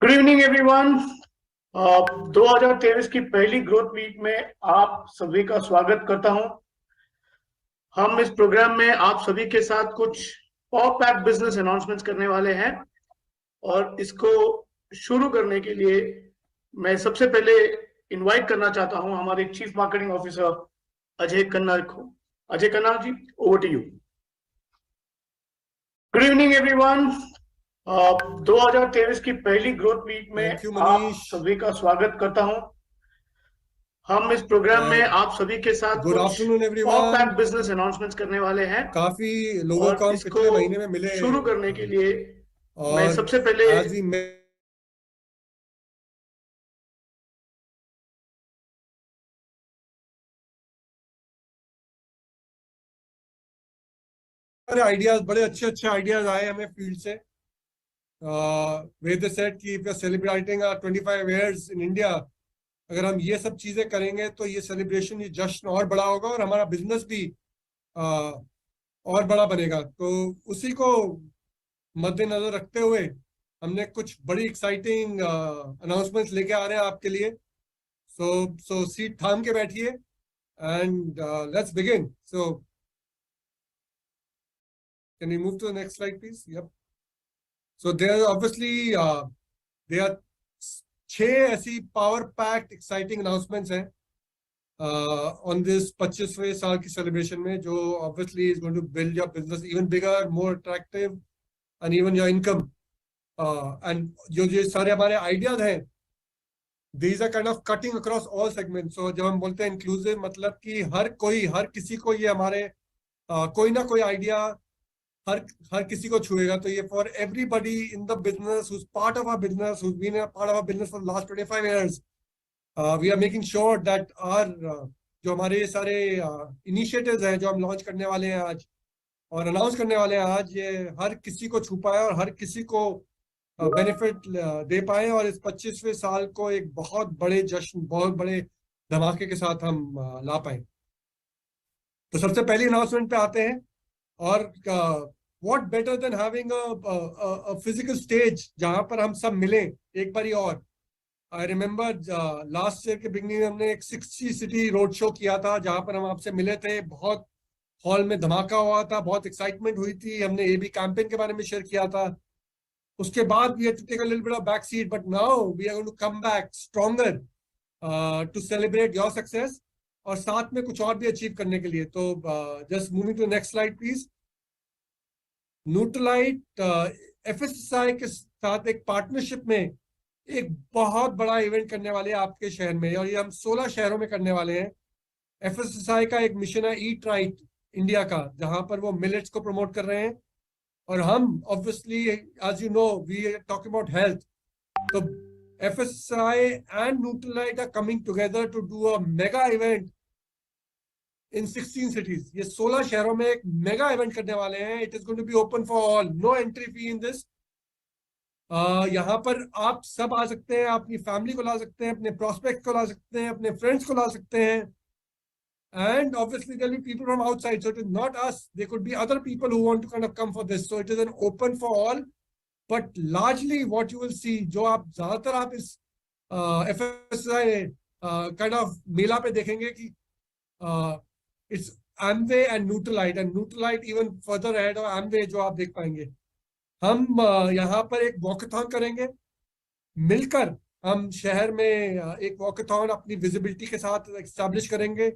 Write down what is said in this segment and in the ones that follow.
Good evening everyone. 2023 की पहली growth week में आप सभी का स्वागत करता हूं। हम इस प्रोग्राम में आप सभी के साथ कुछ पॉप पैक बिजनेस अनाउंसमेंट्स करने वाले हैं और इसको शुरू करने के लिए मैं सबसे पहले इनवाइट करना चाहता हूं हमारे chief marketing officer Ajay Kannad को। Ajay Kannad ji, over to you. Good evening everyone. 2023 की पहली ग्रोथ वीक में थैंक यू आप मनीष। सभी का स्वागत करता हूं। हम इस प्रोग्राम में आप सभी के साथ गुड कुछ afternoon pop everyone. Pack business announcements करने वाले हैं काफी लोगों और को हम इसको पिछले महीने में मिले शुरू करने के लिए मैं और सबसे पहले एज वी आइडियाज, बड़े अच्छे अच्छे आइडियाज आए हमें फील्ड से। वेद सेट कि if you are celebrating 25 years in India, अगर हम ये सब चीजें करेंगे तो ये सेलिब्रेशन, ये जश्न और बड़ा होगा और हमारा बिजनेस भी और बड़ा बनेगा। तो उसी को मद्देनजर रखते हुए हमने कुछ बड़ी एक्साइटिंग अनाउंसमेंट्स लेके आ रहे हैं आपके लिए। सो सीट थाम के बैठिए and let's begin. So can you move to the next slide please? Yep. So there obviously there are 6 ऐसी पावर पैक्ड एक्साइटिंग अनाउंसमेंट्स हैं ऑन दिस 25वें साल की सेलिब्रेशन में, जो obviously is going to build your business even bigger, more attractive and even your income. And जो ये सारे हमारे आइडियाज हैं, these are kind of cutting across all segments. So जब हम बोलते हैं इंक्लूसिव, मतलब कि हर कोई, हर किसी को ये हमारे कोई ना कोई आइडिया हर हर किसी को छुएगा। तो ये for everybody in the business who's part of our business, who's been a part of our business for last 25 years. We are making sure that our जो हमारे ये सारे इनिशिएटिव्स हैं जो हम लॉन्च करने वाले हैं आज और अनाउंस करने वाले हैं आज, ये हर किसी को छू पाए और हर किसी को बेनिफिट दे पाए और इस 25वें साल को एक बहुत बड़े जश्न, बहुत बड़े धमाके के साथ हम ला पाए। तो सबसे पहली अनाउंसमेंट पे आते हैं। और what better than having a physical stage जहां पर हम सब मिले एक बार ही। और आई रिमेम्बर लास्ट ईयर के बिगनिंग में हमने एक 60 सिटी रोड शो किया था जहां पर हम आपसे मिले थे। बहुत हॉल में धमाका हुआ था, बहुत एक्साइटमेंट हुई थी। हमने एबी कैंपेन के बारे में शेयर किया था। उसके बाद we had to take a little bit of back seat, but now we are going to come back stronger to celebrate your success और साथ में कुछ और भी अचीव करने के लिए। तो just moving to next slide please. Nutrilite FSSI के साथ एक पार्टनरशिप में एक बहुत बड़ा इवेंट करने वाले हैं आपके शहर में, और ये हम 16 शहरों में करने वाले हैं। एफएसएसआई का एक मिशन है ईट राइट इंडिया का, जहां पर वो मिलेट्स को प्रमोट कर रहे हैं। और हम obviously, as you know, we are talking about health. तो FSI and Nutrilite are coming together to do a mega event in 16 cities. ये 16 शहरों में एक मेगा इवेंट करने वाले हैं। It is going to be open for all, no entry fee in this. यहाँ पर आप सब आ सकते हैं, अपनी फैमिली को ला सकते हैं, अपने प्रोस्पेक्ट को ला सकते हैं, अपने फ्रेंड्स को ला सकते हैं। And obviously there'll be people from outside, so it is not us, there could be other people who want to kind of come for this, so it is an open for all. But largely what you will see, जो आप ज्यादातर आप इस FSI kind of मेला पे देखेंगे कि it's Amway and Nutralite, and Nutralite even further ahead of Amway जो आप देख पाएंगे। हम यहाँ पर एक वॉकथॉन करेंगे मिलकर। हम शहर में एक वॉकथॉन अपनी विजिबिलिटी के साथ एस्टैब्लिश करेंगे।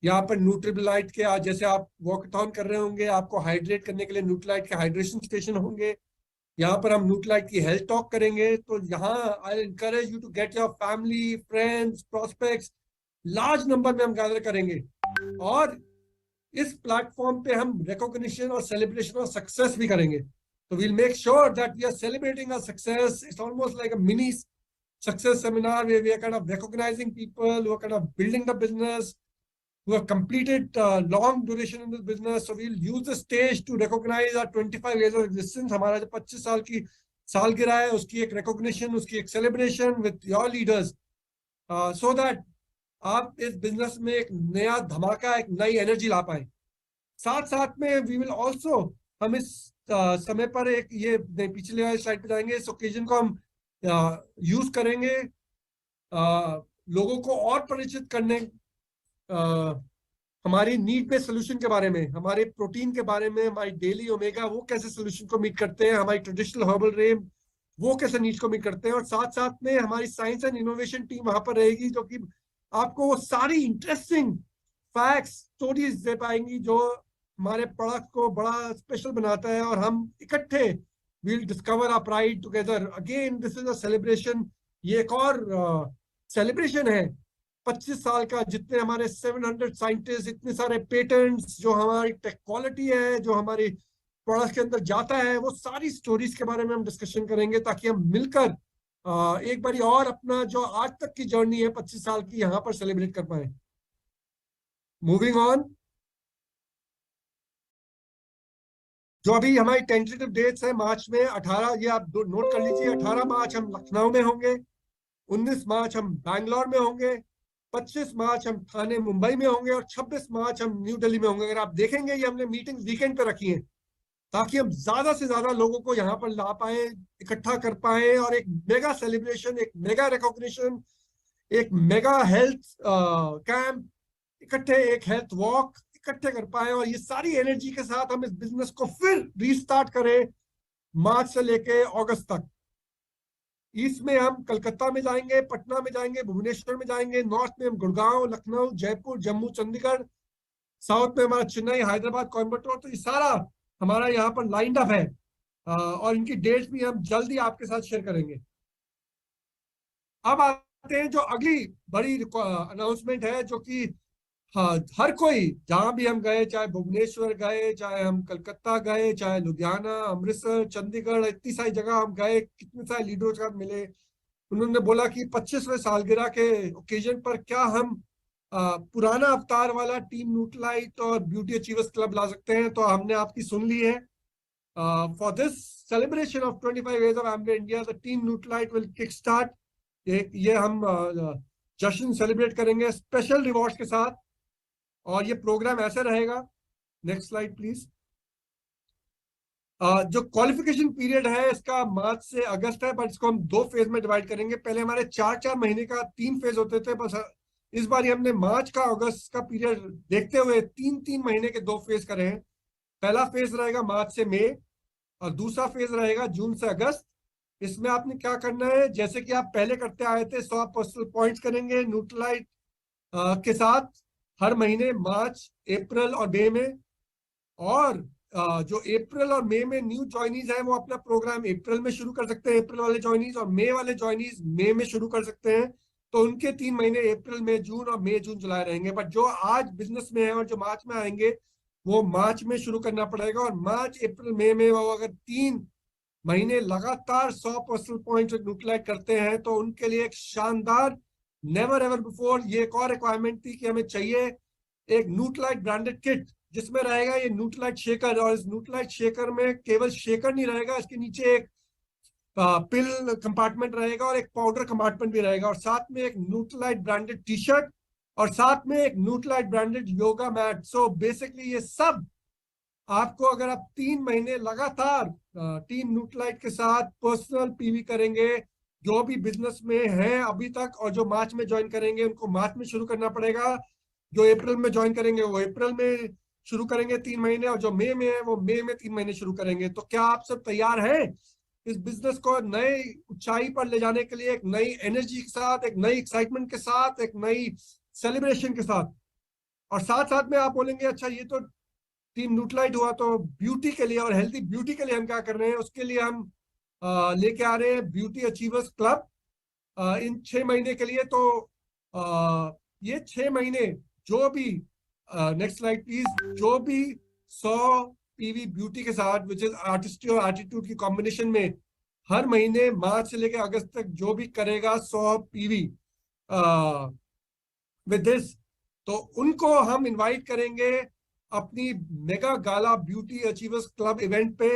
यहाँ पर न्यूट्रिलाइट के जैसे आप वॉकथॉन कर रहे होंगे, आपको हाइड्रेट करने के लिए न्यूट्रिलाइट के हाइड्रेशन स्टेशन होंगे। यहाँ पर हम न्यूट्रिलाइट की हेल्थ टॉक करेंगे। तो यहाँ I encourage you to get your family, friends, prospects. Large number में हम गैदर करेंगे और इस प्लेटफॉर्म पे हम रिकॉग्निशन और सेलिब्रेशन ऑफ सक्सेस भी करेंगे। तो we'll make sure that we are celebrating our success. It's almost like a mini success seminar where we are kind of recognizing people who are kind of building the business, who have completed long duration in this business. So we'll use the stage to recognize our 25 years of existence. हमारा जो 25 साल की सालगिरह है, उसकी एक recognition, उसकी एक celebration with your leaders, so that आप इस बिजनेस में एक नया धमाका, एक नई एनर्जी ला पाए। साथ साथ में वी विल ऑल्सो, हम इस समय पर एक ये पिछले वाले स्लाइड पे जाएंगे, इस ओकेजन को हम यूज करेंगे लोगों को और परिचित करने, हमारी नीड बेस्ड सोल्यूशन के बारे में, हमारे प्रोटीन के बारे में, हमारी डेली ओमेगा वो कैसे सोल्यूशन को मीट करते हैं, हमारी ट्रेडिशनल हर्बल रेम वो कैसे नीड्स को मीट करते हैं, और साथ साथ में हमारी साइंस एंड इनोवेशन टीम वहां पर रहेगी जो कि आपको वो सारी इंटरेस्टिंग फैक्ट्स स्टोरीज दे पाएंगी जो हमारे प्रोडक्ट को बड़ा स्पेशल बनाता है। और हम इकट्ठे will discover our pride together. Again this is a celebration, ये एक और सेलिब्रेशन है 25 साल का, जितने हमारे 700 साइंटिस्ट, इतने सारे पेटेंट्स, जो हमारी टेक क्वालिटी है, जो हमारी प्रोडक्ट के अंदर जाता है, वो सारी स्टोरीज के बारे में हम डिस्कशन करेंगे ताकि हम मिलकर एक बारी और अपना जो आज तक की जर्नी है 25 साल की यहाँ पर सेलिब्रेट कर पाए। मूविंग ऑन, जो अभी हमारी टेंटेटिव डेट्स है मार्च में 18, ये आप नोट कर लीजिए, 18 मार्च हम लखनऊ में होंगे, 19 मार्च हम बैंगलोर में होंगे, 25 मार्च हम ठाणे मुंबई में होंगे, और 26 मार्च हम न्यू दिल्ली में होंगे। अगर आप देखेंगे ये हमने मीटिंग वीकेंड पे रखी है ताकि हम ज्यादा से ज्यादा लोगों को यहाँ पर ला पाए, इकट्ठा कर पाए, और एक मेगा सेलिब्रेशन, एक मेगा रिकॉग्निशन, एक मेगा हेल्थ कैंप इकट्ठे, एक हेल्थ वॉक इकट्ठे कर पाए, और ये सारी एनर्जी के साथ हम इस बिजनेस को फिर रीस्टार्ट करें मार्च से लेके अगस्त तक। ईस्ट में हम कलकत्ता में जाएंगे, पटना में जाएंगे, भुवनेश्वर में जाएंगे, नॉर्थ में हम गुड़गांव, लखनऊ, जयपुर, जम्मू, चंडीगढ़, साउथ में हमारा चेन्नई, हैदराबाद, कोयम्बटूर। तो ये सारा हमारा यहाँ पर लाइंड अप है, और इनकी डेट्स भी हम जल्दी आपके साथ शेयर करेंगे। अब आते हैं जो अगली बड़ी अनाउंसमेंट है, जो कि हाँ, हर कोई जहां भी हम गए, चाहे भुवनेश्वर गए, चाहे हम कलकत्ता गए, चाहे लुधियाना, अमृतसर, चंडीगढ़, इतनी सारी जगह हम गए, कितने सारे लीडर्स के साथ मिले, उन्होंने बोला कि 25वें सालगिरह के ओकेजन पर क्या हम पुराना अवतार वाला टीम न्यूट्रलाइट और ब्यूटी अचीवर्स क्लब ला सकते हैं। तो हमने आपकी सुन ली है। For this celebration of 25 years of Amway India, the team Nutralite will kick start। ये हम जश्न सेलिब्रेट करेंगे स्पेशल रिवॉर्ड्स के साथ, और ये प्रोग्राम ऐसे रहेगा। Next slide please. जो क्वालिफिकेशन पीरियड है इसका मार्च से अगस्त है, बट इसको हम 2 फेज में डिवाइड करेंगे। पहले हमारे 4-4 महीने का 3 फेज होते थे, बस इस बार हमने मार्च का अगस्त का पीरियड देखते हुए 3-3 महीने के 2 फेज करे हैं। पहला फेज रहेगा मार्च से मई, और दूसरा फेज रहेगा जून से अगस्त। इसमें आपने क्या करना है, जैसे कि आप पहले करते आए थे, 100 पर्सनल पॉइंट्स करेंगे न्यूट्रलाइट के साथ हर महीने, मार्च, अप्रैल और मई में। और जो अप्रैल और मई में न्यू ज्वाइनीज हैं वो अपना प्रोग्राम अप्रैल में शुरू कर सकते हैं, अप्रैल वाले ज्वाइनीज, और मई वाले ज्वाइनीज मई में शुरू कर सकते हैं। तो उनके 3 महीने अप्रैल, मई, जून, और मई, जून, जुलाई रहेंगे। बट जो आज बिजनेस में है और जो मार्च में आएंगे वो मार्च में शुरू करना पड़ेगा। और मार्च, अप्रैल, मई में वो अगर 3 महीने लगातार 100 पर्सनल पॉइंट न्यूट्रलाइट करते हैं तो उनके लिए एक शानदार, नेवर एवर बिफोर, ये एक और रिक्वायरमेंट थी कि हमें चाहिए एक न्यूट्रलाइट ब्रांडेड किट जिसमें रहेगा ये न्यूट्रलाइट शेकर। और इस न्यूट्रलाइट शेकर में केवल शेकर नहीं रहेगा, इसके नीचे एक पिल कंपार्टमेंट रहेगा और एक पाउडर कंपार्टमेंट भी रहेगा, और साथ में एक न्यूट्रलाइट ब्रांडेड टी शर्ट, और साथ में एक Nutrilite branded yoga mat. So basically ये सब आपको, अगर आप 3 महीने लगातार टीम न्यूट्रलाइट के साथ पर्सनल पीवी करेंगे, जो भी बिजनेस में हैं अभी तक और जो मार्च में ज्वाइन करेंगे उनको मार्च में शुरू करना पड़ेगा, जो अप्रैल में ज्वाइन करेंगे वो अप्रैल में शुरू करेंगे 3 महीने, और जो मई में है वो मई में 3 महीने शुरू करेंगे। तो क्या आप सब तैयार हैं इस बिजनेस को नए ऊंचाई पर ले जाने के लिए, एक नई एनर्जी के साथ, एक नई एक्साइटमेंट के साथ, एक नई सेलिब्रेशन के साथ? और साथ साथ में आप बोलेंगे अच्छा ये तो टीम न्यूट्रलाइट हुआ, तो ब्यूटी के लिए और हेल्थी ब्यूटी के लिए हम क्या कर रहे हैं? उसके लिए हम लेके आ रहे हैं ब्यूटी अचीवर्स क्लब इन 6 महीने के लिए। तो ये 6 महीने जो भी, नेक्स्ट स्लाइड प्लीज, जो भी 100 पीवी ब्यूटी के साथ, विच इज आर्टिस्टी और एटीट्यूड की कॉम्बिनेशन में, हर महीने मार्च से लेकर अगस्त तक जो भी करेगा 100 पीवी विद दिस, तो उनको हम इनवाइट करेंगे अपनी मेगा गाला ब्यूटी अचीवर्स क्लब इवेंट पे।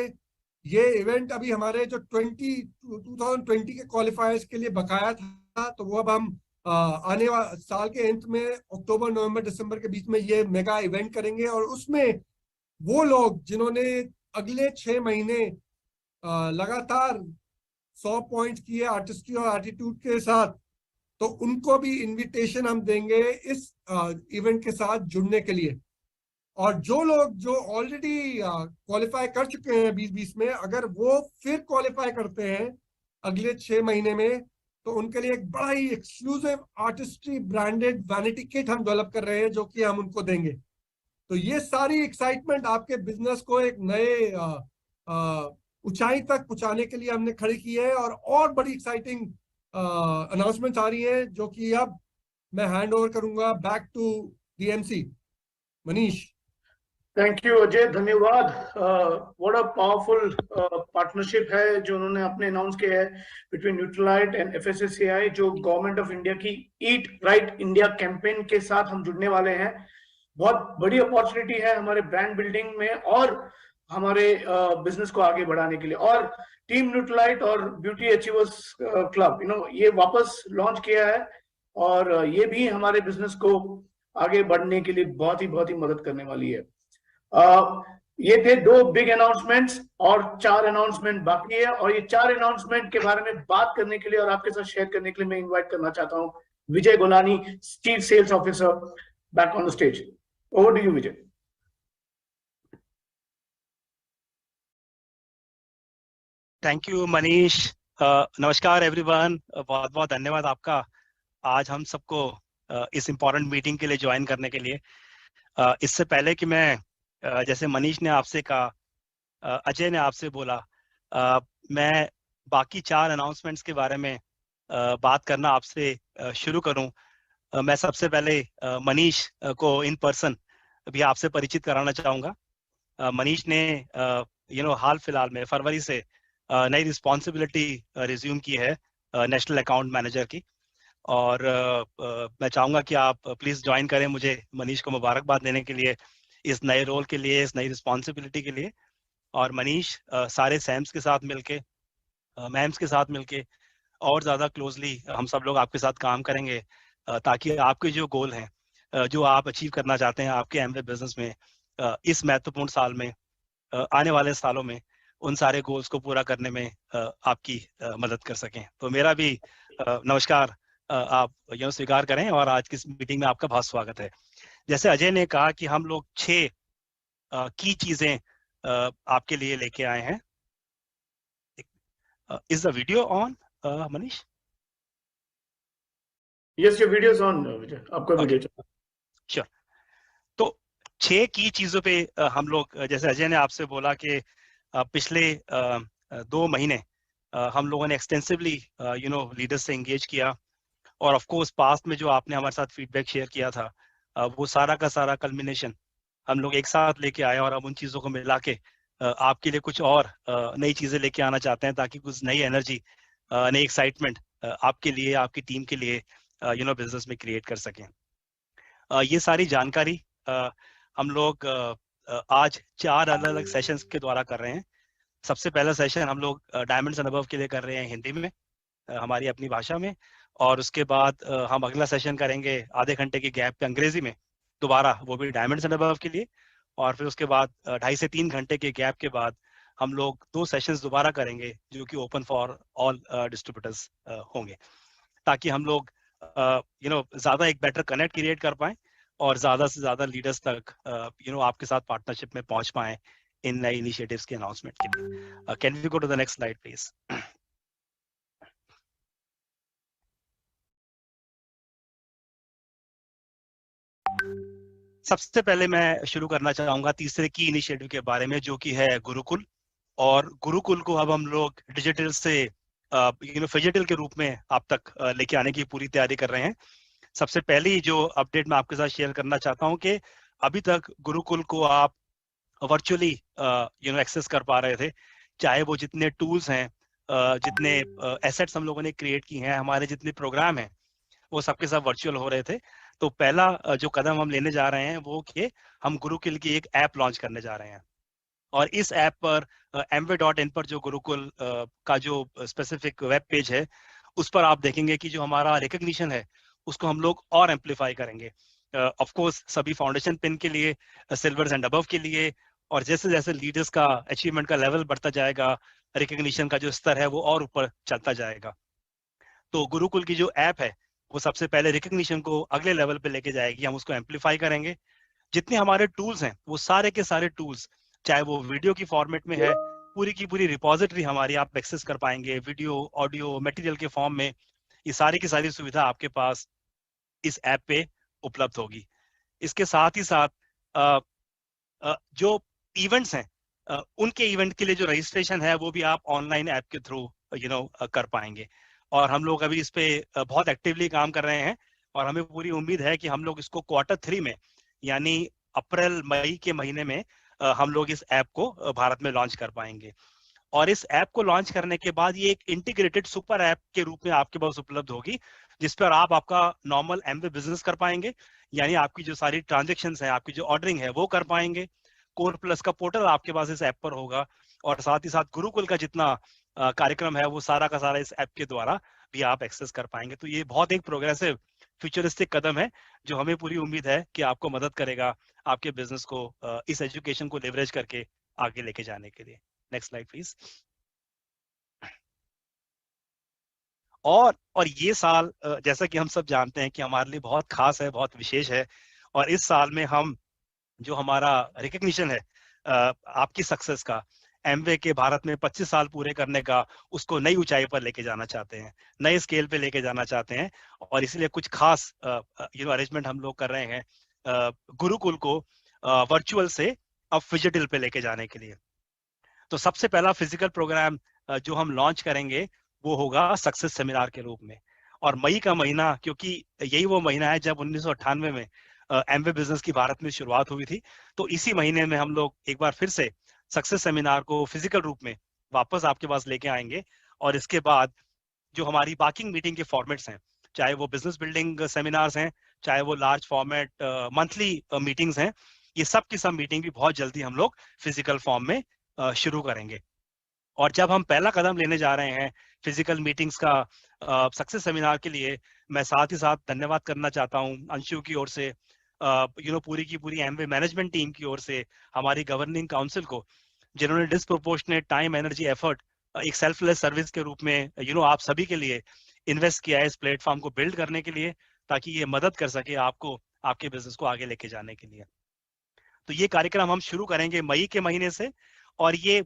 ये इवेंट अभी हमारे जो 2020 के क्वालिफायर्स के लिए बकाया था, तो वो अब हम आने वाले साल के अंत में अक्टूबर, नवंबर, दिसंबर के बीच में ये मेगा इवेंट करेंगे। और उसमें वो लोग जिन्होंने अगले 6 महीने लगातार 100 पॉइंट्स किए आर्टिस्ट्री और एटीट्यूड के साथ, तो उनको भी इनविटेशन हम देंगे इस इवेंट के साथ जुड़ने के लिए। और जो लोग जो ऑलरेडी क्वालिफाई कर चुके हैं 2020 में, अगर वो फिर क्वालिफाई करते हैं अगले 6 महीने में, तो उनके लिए एक बड़ा ही exclusive artistry branded vanity kit हम डेवलप कर रहे हैं, जो कि हम उनको देंगे। तो ये सारी एक्साइटमेंट आपके बिजनेस को एक नए ऊंचाई तक पहुंचाने के लिए हमने खड़ी की है। और बड़ी एक्साइटिंग अनाउंसमेंट आ रही है, जो कि अब मैं हैंड ओवर करूंगा back to DMC Manish. Thank you Ajay, धन्यवाद। व्हाट अ पावरफुल पार्टनरशिप है जो उन्होंने अपने अनाउंस किया है बिटवीन न्यूट्रलाइट एंड एफएसएसएआई, जो गवर्नमेंट ऑफ इंडिया की ईट राइट इंडिया कैंपेन के साथ हम जुड़ने वाले हैं। बहुत बड़ी अपॉर्चुनिटी है हमारे ब्रांड बिल्डिंग में और हमारे बिजनेस को आगे बढ़ाने के लिए। और टीम न्यूट्रलाइट और ब्यूटी अचीवर्स क्लब ये वापस लॉन्च किया है, और ये भी हमारे बिजनेस को आगे बढ़ने के लिए बहुत ही मदद करने वाली है। ये थे 2 बिग अनाउंसमेंट्स और 4 अनाउंसमेंट बाकी है। और ये 4 अनाउंसमेंट के बारे में बात करने के लिए और आपके साथ शेयर करने के लिए मैं इनवाइट करना चाहता हूं Vijay Golani, chief sales officer, back on the stage. Over to you Vijay. Thank you Manish. नमस्कार एवरीवन, बहुत बहुत धन्यवाद आपका आज हम सबको इस इम्पोर्टेंट मीटिंग के लिए ज्वाइन करने के लिए। इससे पहले कि मैं जैसे मनीष ने आपसे कहा, अजय ने आपसे बोला, मैं बाकी 4 अनाउंसमेंट्स के बारे में बात करना आपसे शुरू करूं। मैं सबसे पहले मनीष को इन पर्सन भी आपसे परिचित कराना चाहूँगा। मनीष ने हाल फिलहाल में फरवरी से नई रिस्पॉन्सिबिलिटी रिज्यूम की है नेशनल अकाउंट मैनेजर की। और मैं चाहूँगा कि आप प्लीज़ ज्वाइन करें मुझे मनीष को मुबारकबाद देने के लिए, इस नए रोल के लिए, इस नई रिस्पॉन्सिबिलिटी के लिए। और मनीष सारे सैम्स के साथ मिलके, मैम्स के साथ मिलके और ज़्यादा क्लोजली हम सब लोग आपके साथ काम करेंगे, ताकि आपके जो गोल हैं, जो आप अचीव करना चाहते हैं आपके एमवे बिजनेस में, इस महत्वपूर्ण साल में, आने वाले सालों में, उन सारे गोल्स को पूरा करने में आपकी मदद कर सकें। तो मेरा भी नमस्कार आप स्वीकार करें और आज की इस मीटिंग में आपका बहुत स्वागत है। जैसे अजय ने कहा कि हम लोग 6 की चीजें आपके लिए लेके आए हैं। Is the video on Manish? Yes, your video is on Vijay, आपका वीडियो चल रहा है। श्योर। तो 6 की चीजों पे हम लोग, जैसे अजय ने आपसे बोला कि पिछले 2 महीने हम लोगों ने एक्सटेंसिवली लीडर्स से एंगेज किया, और ऑफ कोर्स पास्ट में जो आपने हमारे साथ फीडबैक शेयर किया था, वो सारा का सारा कल्मिनेशन हम लोग एक साथ लेके आए, और अब उन चीज़ों को मिला के आपके लिए कुछ और नई चीज़ें लेके आना चाहते हैं, ताकि कुछ नई एनर्जी, नई एक्साइटमेंट आपके लिए, आपकी टीम के लिए बिजनेस में क्रिएट कर सकें। ये सारी जानकारी हम लोग आज 4 अलग अलग सेशंस के द्वारा कर रहे हैं। सबसे पहला सेशन हम लोग डायमंड्स एंड अबव के लिए कर रहे हैं हिंदी में, हमारी अपनी भाषा में। और उसके बाद हम अगला सेशन करेंगे आधे घंटे के गैप पे अंग्रेजी में दोबारा, वो भी डायमंड्स एंड अबव के लिए। और फिर उसके बाद 2.5 से 3 घंटे के गैप के बाद हम लोग 2 सेशंस दोबारा करेंगे, जो कि ओपन फॉर ऑल डिस्ट्रीब्यूटर्स होंगे, ताकि हम लोग ज़्यादा एक बेटर कनेक्ट क्रिएट कर पाएँ और ज़्यादा से ज़्यादा लीडर्स तक आपके साथ पार्टनरशिप में पहुँच पाएँ इन नए इनिशिएटिव्स के अनाउंसमेंट के लिए। Can we go to the next slide please? सबसे पहले मैं शुरू करना चाहूंगा तीसरे की इनिशिएटिव के बारे में, जो कि है गुरुकुल। और गुरुकुल को अब हम लोग डिजिटल से फिजिटल के रूप में आप तक लेके आने की पूरी तैयारी कर रहे हैं। सबसे पहली जो अपडेट मैं आपके साथ शेयर करना चाहता हूं कि अभी तक गुरुकुल को आप वर्चुअली एक्सेस कर पा रहे थे, चाहे वो जितने टूल्स हैं, जितने एसेट्स हम लोगों ने क्रिएट की हैं, हमारे जितने प्रोग्राम हैं, वो सबके सब वर्चुअल हो रहे थे। तो पहला जो कदम हम लेने जा रहे हैं वो कि हम गुरुकुल की एक ऐप लॉन्च करने जा रहे हैं। और इस ऐप पर amway.in पर जो गुरुकुल का जो स्पेसिफिक वेब पेज है, उस पर आप देखेंगे कि जो हमारा रिकग्निशन है उसको हम लोग और एम्पलीफाई करेंगे। ऑफ कोर्स सभी फाउंडेशन पिन के लिए, सिल्वर्स एंड अबव के लिए, और जैसे जैसे लीडर्स का अचीवमेंट का लेवल बढ़ता जाएगा, रिकग्निशन का जो स्तर है वो और ऊपर चलता जाएगा। तो गुरुकुल की जो ऐप है वो सबसे पहले रिकग्निशन को अगले लेवल पे लेके जाएगी, हम उसको एम्पलीफाई करेंगे। जितने हमारे टूल्स हैं वो सारे के सारे टूल्स, चाहे वो वीडियो की फॉर्मेट में है, पूरी की पूरी रिपोजिटरी हमारी आप एक्सेस कर पाएंगे, वीडियो ऑडियो मटेरियल के फॉर्म में। ये सारी की सारी सुविधा आपके पास इस ऐप पे उपलब्ध होगी। इसके साथ ही साथ जो इवेंट्स हैं उनके इवेंट के लिए जो रजिस्ट्रेशन है वो भी आप ऑनलाइन ऐप के थ्रू कर पाएंगे। और हम लोग अभी इस पे बहुत एक्टिवली काम कर रहे हैं और हमें पूरी उम्मीद है कि हम लोग इसको Q3 में यानी अप्रैल मई के महीने में हम लोग इस ऐप को भारत में लॉन्च कर पाएंगे। और इस ऐप को लॉन्च करने के बाद ये एक इंटीग्रेटेड सुपर ऐप के रूप में आपके पास उपलब्ध होगी, जिस पर आप आपका नॉर्मल एमवे बिजनेस कर पाएंगे, यानी आपकी जो सारी ट्रांजेक्शन्स है, आपकी जो ऑर्डरिंग है वो कर पाएंगे। कोर प्लस का पोर्टल आपके पास इस ऐप पर होगा और साथ ही साथ गुरुकुल का जितना कार्यक्रम है वो सारा का सारा इस ऐप के द्वारा भी आप एक्सेस कर पाएंगे। तो ये बहुत एक प्रोग्रेसिव फ्यूचरिस्टिक कदम है जो हमें पूरी उम्मीद है कि आपको मदद करेगा आपके बिजनेस को इस एजुकेशन को लेवरेज करके आगे लेके जाने के लिए। Next slide please. और ये साल जैसा कि हम सब जानते हैं कि हमारे लिए बहुत खास है, बहुत विशेष है। और इस साल में हम जो हमारा रिकग्निशन है आपकी सक्सेस का, एमवे के भारत में 25 साल पूरे करने का, उसको नई ऊंचाई पर लेके जाना चाहते हैं, नए स्केल पे लेके जाना चाहते हैं। और इसलिए कुछ खास अरेंजमेंट हम लोग कर रहे हैं गुरुकुल को वर्चुअल से अब फिजिकल पे लेके जाने के लिए। तो सबसे पहला फिजिकल प्रोग्राम जो हम लॉन्च करेंगे वो होगा सक्सेस सेमिनार के रूप में। और मई का महीना, क्योंकि यही वो महीना है जब 1998 में एमवे बिजनेस की भारत में शुरुआत हुई थी, तो इसी महीने में हम लोग एक बार फिर से सक्सेस सेमिनार को फिजिकल रूप में वापस आपके पास लेके आएंगे। और इसके बाद जो हमारी बाकी मीटिंग के फॉर्मेट्स हैं, चाहे वो बिजनेस बिल्डिंग सेमिनार्स हैं, चाहे वो लार्ज फॉर्मेट मंथली मीटिंग्स हैं, ये सब की सब मीटिंग भी बहुत जल्दी हम लोग फिजिकल फॉर्म में शुरू करेंगे। और जब हम पहला कदम लेने जा रहे हैं फिजिकल मीटिंग्स का सक्सेस सेमिनार के लिए, मैं साथ ही साथ धन्यवाद करना चाहता हूं अंशु की ओर से, पूरी की पूरी एमवे मैनेजमेंट टीम की ओर से, हमारी गवर्निंग काउंसिल को, जिन्होंने डिस्प्रोपोर्शनेट टाइम एनर्जी एफर्ट एक सेल्फलेस सर्विस के रूप में आप सभी के लिए इन्वेस्ट किया है इस प्लेटफॉर्म को बिल्ड करने के लिए, ताकि ये मदद कर सके आपको आपके बिजनेस को आगे लेके जाने के लिए। तो ये कार्यक्रम हम शुरू करेंगे मई के महीने से, और ये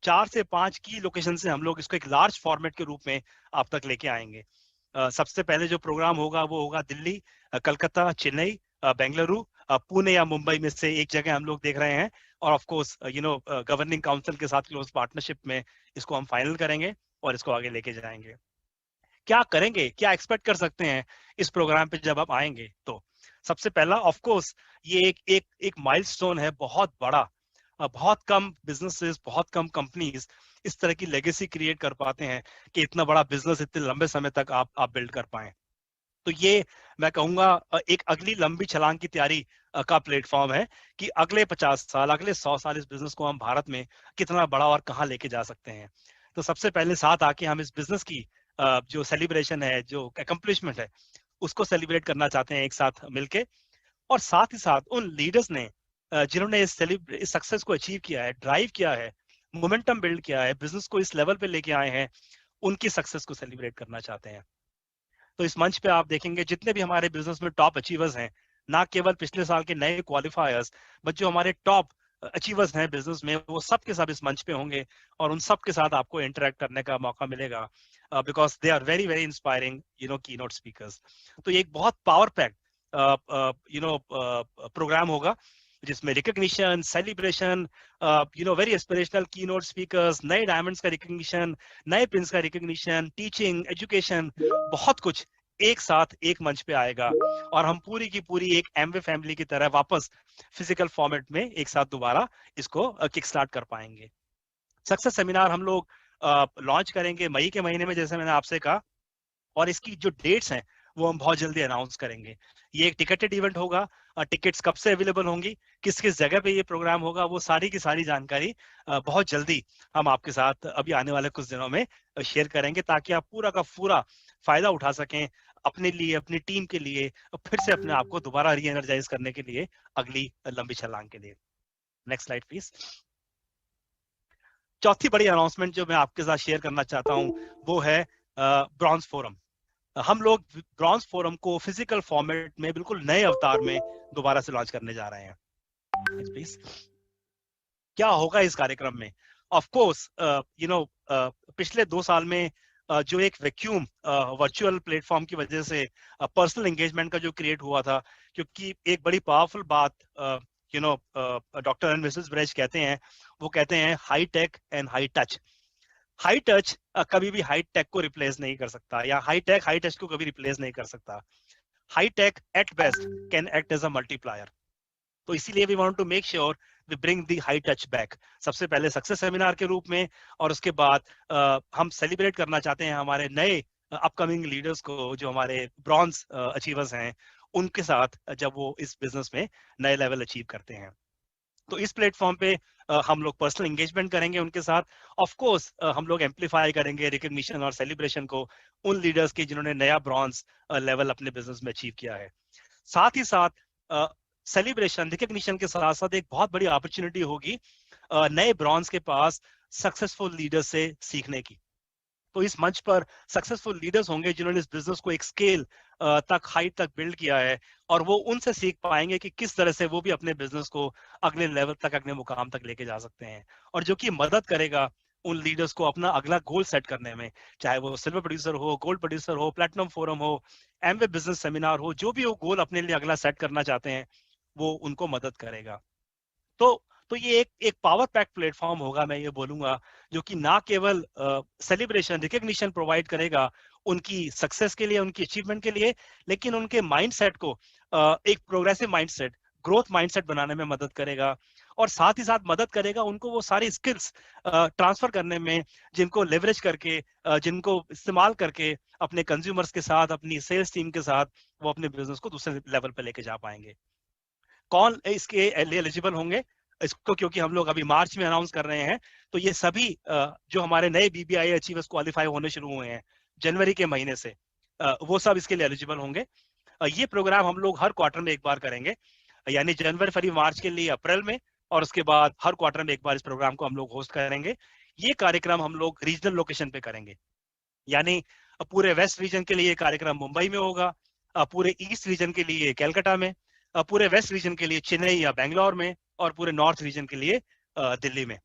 4 से 5 की लोकेशन से हम लोग इसको एक लार्ज फॉर्मेट के रूप में आप तक लेके आएंगे। सबसे पहले जो प्रोग्राम होगा वो होगा दिल्ली, कलकत्ता, चेन्नई, बेंगलुरु, पुणे या मुंबई में से एक जगह हम लोग देख रहे हैं। और ऑफ कोर्स गवर्निंग काउंसिल के साथ क्लोज पार्टनरशिप में इसको हम फाइनल करेंगे और इसको आगे लेके जाएंगे। क्या करेंगे, क्या एक्सपेक्ट कर सकते हैं इस प्रोग्राम पे जब आप आएंगे? तो सबसे पहला ऑफ कोर्स ये एक माइलस्टोन है बहुत बड़ा। बहुत कम बिजनेसेस, बहुत कम कंपनीज इस तरह की लेगेसी क्रिएट कर पाते हैं कि इतना बड़ा बिजनेस इतने लंबे समय तक आप बिल्ड कर पाए। तो ये मैं कहूंगा एक अगली लंबी छलांग की तैयारी का प्लेटफॉर्म है कि अगले 50 साल, अगले 100 साल इस बिजनेस को हम भारत में कितना बड़ा और कहाँ लेके जा सकते हैं। तो सबसे पहले साथ आके हम इस बिजनेस की जो सेलिब्रेशन है, जो अकम्पलिशमेंट है, उसको सेलिब्रेट करना चाहते हैं एक साथ मिलके। और साथ ही साथ उन लीडर्स ने जिन्होंने इस सक्सेस को अचीव किया है, ड्राइव किया है, मोमेंटम बिल्ड किया है, बिजनेस को इस लेवल पे लेके आए हैं, उनकी सक्सेस को सेलिब्रेट करना चाहते हैं। तो इस मंच पे आप देखेंगे जितने भी हमारे बिजनेस में टॉप अचीवर्स हैं, ना केवल पिछले साल के नए क्वालिफायर्स, बट जो हमारे टॉप अचीवर्स हैं बिजनेस में, वो सब के सब इस मंच पे होंगे और उन सब के साथ आपको इंटरेक्ट करने का मौका मिलेगा, because they are very very inspiring keynote speakers. तो ये एक बहुत पावर पैक्ड प्रोग्राम होगा जिसमें recognition, celebration, very aspirational keynote speakers, नए डायमंड्स का रिकग्निशन, नए प्रिंस का रिकग्निशन, टीचिंग, एजुकेशन, बहुत कुछ एक साथ एक मंच पे आएगा। और हम पूरी की पूरी एक एमवे फैमिली की तरह वापस फिजिकल फॉर्मेट में एक साथ दोबारा इसको किक स्टार्ट कर पाएंगे। सक्सेस सेमिनार हम लोग लॉन्च करेंगे मई के महीने में, जैसे मैंने आपसे कहा, और इसकी जो डेट्स हैं वो हम बहुत जल्दी अनाउंस करेंगे। ये एक टिकटेड इवेंट होगा। टिकट्स कब से अवेलेबल होंगी, किस किस जगह पे ये प्रोग्राम होगा, वो सारी की सारी जानकारी बहुत जल्दी हम आपके साथ अभी आने वाले कुछ दिनों में शेयर करेंगे, ताकि आप पूरा का पूरा फायदा उठा सकें अपने लिए, अपनी टीम के लिए, फिर से अपने आप को दोबारा री एनर्जाइज करने के लिए अगली लंबी छलांग के लिए। Next slide please. चौथी बड़ी अनाउंसमेंट जो मैं आपके साथ शेयर करना चाहता हूं वो है ब्रॉन्ज फोरम। हम लोग ब्रॉन्ज फोरम को फिजिकल फॉर्मेट में बिल्कुल नए अवतार में दोबारा से लॉन्च करने जा रहे हैं। प्लीज, क्या होगा इस कार्यक्रम में? ऑफ कोर्स पिछले 2 साल में जो एक वैक्यूम वर्चुअल प्लेटफॉर्म की वजह से पर्सनल एंगेजमेंट का जो क्रिएट हुआ था, क्योंकि एक बड़ी पावरफुल बात डॉक्टर एंड मिसेस ब्रेज कहते हैं, वो कहते हैं high tech and high touch. High touch कभी भी हाई टेक को रिप्लेस नहीं कर सकता, या हाई टेक हाई टच को कभी रिप्लेस नहीं कर सकता। High tech at best can act as a multiplier. तो इसीलिए we want to make sure we bring the high touch back, सबसे पहले सक्सेस सेमिनार के रूप में, और उसके बाद हम सेलिब्रेट करना चाहते हैं हमारे नए अपकमिंग लीडर्स को, जो हमारे ब्रॉन्ज अचीवर्स हैं, उनके साथ जब वो इस बिजनेस में नए लेवल अचीव करते हैं। तो इस प्लेटफॉर्म पे हम लोग पर्सनल एंगेजमेंट करेंगे उनके साथ। ऑफ कोर्स हम लोग एम्पलीफाई करेंगे रिकग्निशन और सेलिब्रेशन को उन लीडर्स की जिन्होंने नया ब्रॉन्ज लेवल अपने बिजनेस में अचीव किया है। साथ ही साथ सेलिब्रेशन रिकग्निशन के साथ साथ एक बहुत बड़ी अपॉर्चुनिटी होगी नए ब्रॉन्ज के पास सक्सेसफुल लीडर्स से सीखने की। तो इस मंच पर सक्सेसफुल लीडर्स होंगे जिन्होंने इस बिजनेस को एक स्केल तक, हाइट तक बिल्ड किया है, और वो उनसे सीख पाएंगे कि किस तरह से वो भी अपने बिजनेस को अगले लेवल तक, अगले मुकाम तक लेके जा सकते हैं, और जो कि मदद करेगा उन लीडर्स को अपना अगला गोल सेट करने में, चाहे वो सिल्वर प्रोड्यूसर हो, गोल्ड प्रोड्यूसर हो, प्लेटिनम फोरम हो, एमवे बिजनेस सेमिनार हो, जो भी वो गोल अपने लिए अगला सेट करना चाहते हैं, वो उनको मदद करेगा। तो ये एक पावर पैक प्लेटफॉर्म होगा, मैं ये बोलूंगा, जो कि ना केवल सेलिब्रेशन रिकग्निशन प्रोवाइड करेगा उनकी सक्सेस के लिए, उनकी अचीवमेंट के लिए, लेकिन उनके माइंडसेट को एक प्रोग्रेसिव माइंडसेट, ग्रोथ माइंडसेट बनाने में मदद करेगा, और साथ ही साथ मदद करेगा उनको वो सारी स्किल्स ट्रांसफर करने में, जिनको लेवरेज करके, जिनको इस्तेमाल करके अपने कंज्यूमर्स के साथ, अपनी सेल्स टीम के साथ वो अपने बिजनेस को दूसरे लेवल पे लेके जा पाएंगे। कौन इसके लिए एलिजिबल होंगे इसको, क्योंकि हम लोग अभी मार्च में अनाउंस कर रहे हैं, तो ये सभी जो हमारे नए बीबीआई अचीवर्स क्वालिफाई होने शुरू हुए हैं जनवरी के महीने से, वो सब इसके लिए एलिजिबल होंगे। ये प्रोग्राम हम लोग हर क्वार्टर में एक बार करेंगे, यानी जनवरी, फरवरी, मार्च के लिए अप्रैल में, और उसके बाद हर क्वार्टर में एक बार इस प्रोग्राम को हम लोग होस्ट करेंगे। ये कार्यक्रम हम लोग रीजनल लोकेशन पे करेंगे, यानी पूरे वेस्ट रीजन के लिए कार्यक्रम मुंबई में होगा, पूरे ईस्ट रीजन के लिए कैलकाटा में, पूरे वेस्ट रीजन के लिए चेन्नई या बेंगलोर में, और पूरे नॉर्थ रीजन के लिए दिल्ली में।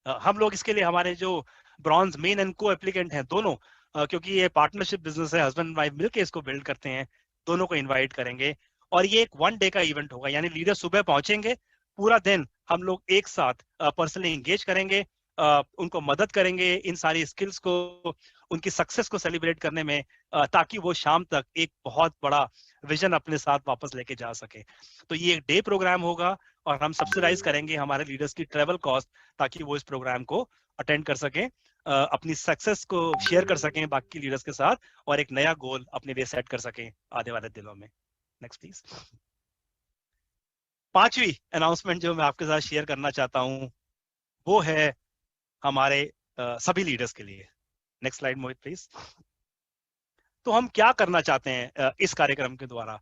हम लोग इसके लिए हमारे जो ब्रॉन्ज मेन एंड को एप्लीकेंट हैं दोनों, क्योंकि ये पार्टनरशिप बिजनेस है, हस्बैंड वाइफ मिलकर इसको बिल्ड करते हैं, दोनों को इनवाइट करेंगे। और ये एक 1 डे का इवेंट होगा, यानी लीडर सुबह पहुंचेंगे, पूरा दिन हम लोग एक साथ पर्सनली इंगेज करेंगे, उनको मदद करेंगे इन सारी स्किल्स को, उनकी सक्सेस को सेलिब्रेट करने में, ताकि वो शाम तक एक बहुत बड़ा विजन अपने साथ वापस लेके जा सके। तो ये एक डे प्रोग्राम होगा, और हम सब्सिडाइज करेंगे हमारे लीडर्स की ट्रेवल कॉस्ट, ताकि वो इस प्रोग्राम को अटेंड कर सकें, अपनी सक्सेस को शेयर कर सकें बाकी लीडर्स के साथ, और एक नया गोल अपने लिए सेट कर सकें आने वाले दिनों में। Next please. पांचवी अनाउंसमेंट जो मैं आपके साथ शेयर करना चाहता हूं वो है हमारे सभी लीडर्स के लिए। Next slide Mohit please. तो हम क्या करना चाहते हैं इस कार्यक्रम के द्वारा?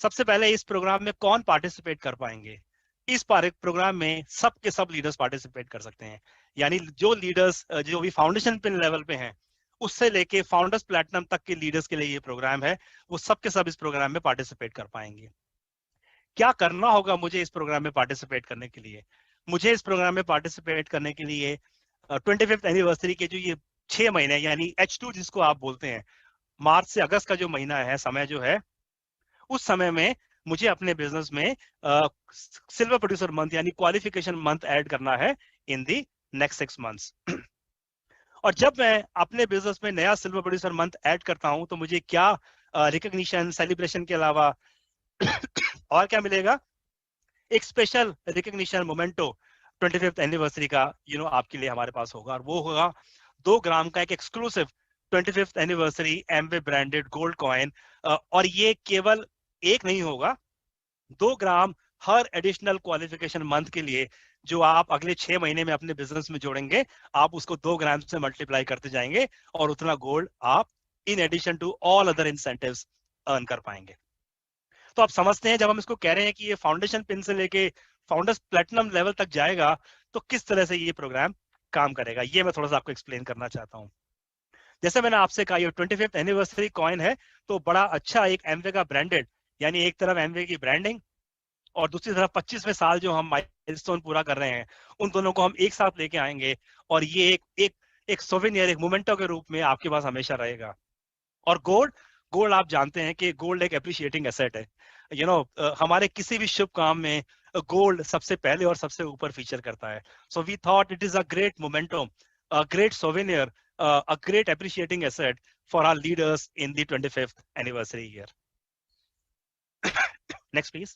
सबसे पहले, इस प्रोग्राम में कौन पार्टिसिपेट कर पाएंगे? इस प्रोग्राम में सब के सब लीडर्स पार्टिसिपेट कर सकते हैं, यानी जो लीडर्स जो भी फाउंडेशन पिन लेवल पे हैं, उससे लेके फाउंडर्स प्लैटिनम तक के लीडर्स के लिए ये प्रोग्राम है, वो सब के सब इस प्रोग्राम में पार्टिसिपेट कर पाएंगे। क्या करना होगा मुझे इस प्रोग्राम में पार्टिसिपेट करने के लिए? मुझे इस प्रोग्राम में पार्टिसिपेट करने के लिए 25th एनिवर्सरी के जो ये 6 महीने, यानी H2 जिसको आप बोलते हैं, मार्च से अगस्त का जो महीना है, समय जो है, उस समय में मुझे अपने बिजनेस में सिल्वर प्रोड्यूसर मंथ यानी क्वालिफिकेशन मंथ ऐड करना है इन दी नेक्स्ट 6 मंथ्स। और जब मैं अपने बिजनेस में नया सिल्वर प्रोड्यूसर मंथ ऐड करता हूं, तो मुझे क्या रिकग्निशन, सेलिब्रेशन के अलावा और क्या मिलेगा? एक special recognition memento 25th anniversary का आपके लिए हमारे पास होगा, और वो होगा 2 ग्राम का एक exclusive 25th anniversary Amway branded gold coin. और ये केवल एक नहीं होगा, 2 ग्राम हर एडिशनल क्वालिफिकेशन मंथ के लिए जो आप अगले 6 महीने में अपने बिजनेस में जोड़ेंगे, आप उसको 2 ग्राम से मल्टीप्लाई करते जाएंगे, और उतना गोल्ड आप in addition to all other incentives earn कर पाएंगे। तो आप समझते हैं, जब हम इसको कह रहे हैं कि ये फाउंडेशन पिन से लेके फाउंडर्स प्लैटिनम लेवल तक जाएगा, तो किस तरह से ये प्रोग्राम काम करेगा, ये मैं थोड़ा सा आपको एक्सप्लेन करना चाहता हूँ। जैसे मैंने आपसे कहा ये 25th एनिवर्सरी कॉइन है, तो बड़ा अच्छा एक एमवे का ब्रांडेड, यानी एक तरफ एमवे की ब्रांडिंग और दूसरी तरफ 25वें साल जो हम माइलस्टोन पूरा कर रहे हैं, उन दोनों को हम एक साथ लेके आएंगे और ये एक सोवेनियर, एक मोमेंटो के रूप में आपके पास हमेशा रहेगा। और गोल्ड आप जानते हैं कि गोल्ड एक एप्रिशिएटिंग एसेट है। हमारे किसी भी शुभ काम में गोल्ड सबसे पहले और सबसे ऊपर फीचर करता है। So we thought it is a great memento, a great souvenir, a great appreciating asset for our leaders in the 25th anniversary year. Next please.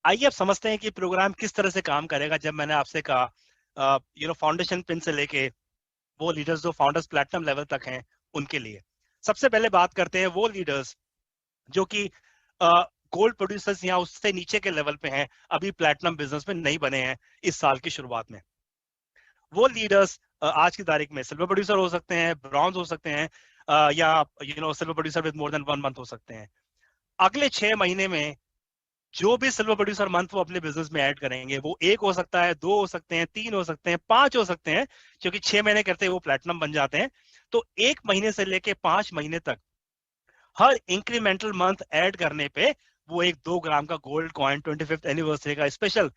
आइए अब समझते हैं कि प्रोग्राम किस तरह से काम करेगा। जब मैंने आपसे कहा फाउंडेशन पिन से लेके वो लीडर्स जो फाउंडर्स प्लैटिनम लेवल तक हैं, उनके लिए सबसे पहले बात करते हैं वो लीडर्स जो कि गोल्ड प्रोड्यूसर्स या उससे नीचे के लेवल पे हैं, अभी प्लैटिनम बिजनेस में नहीं बने हैं इस साल की शुरुआत में। वो लीडर्स आज की तारीख में सिल्वर प्रोड्यूसर हो सकते हैं, ब्रॉन्ज हो सकते हैं, या silver producer with more than 1 month हो सकते हैं। अगले 6 महीने में जो भी सिल्वर प्रोड्यूसर मंथ वो अपने बिजनेस में ऐड करेंगे, वो 1 हो सकता है, 2 हो सकते हैं, 3 हो सकते हैं, 5 हो सकते हैं, क्योंकि 6 महीने करते हैं वो प्लैटिनम बन जाते हैं। तो 1 महीने से लेके 5 महीने तक हर इंक्रीमेंटल मंथ ऐड करने पे वो एक 2 ग्राम का गोल्ड कॉइन 25th एनिवर्सरी का स्पेशल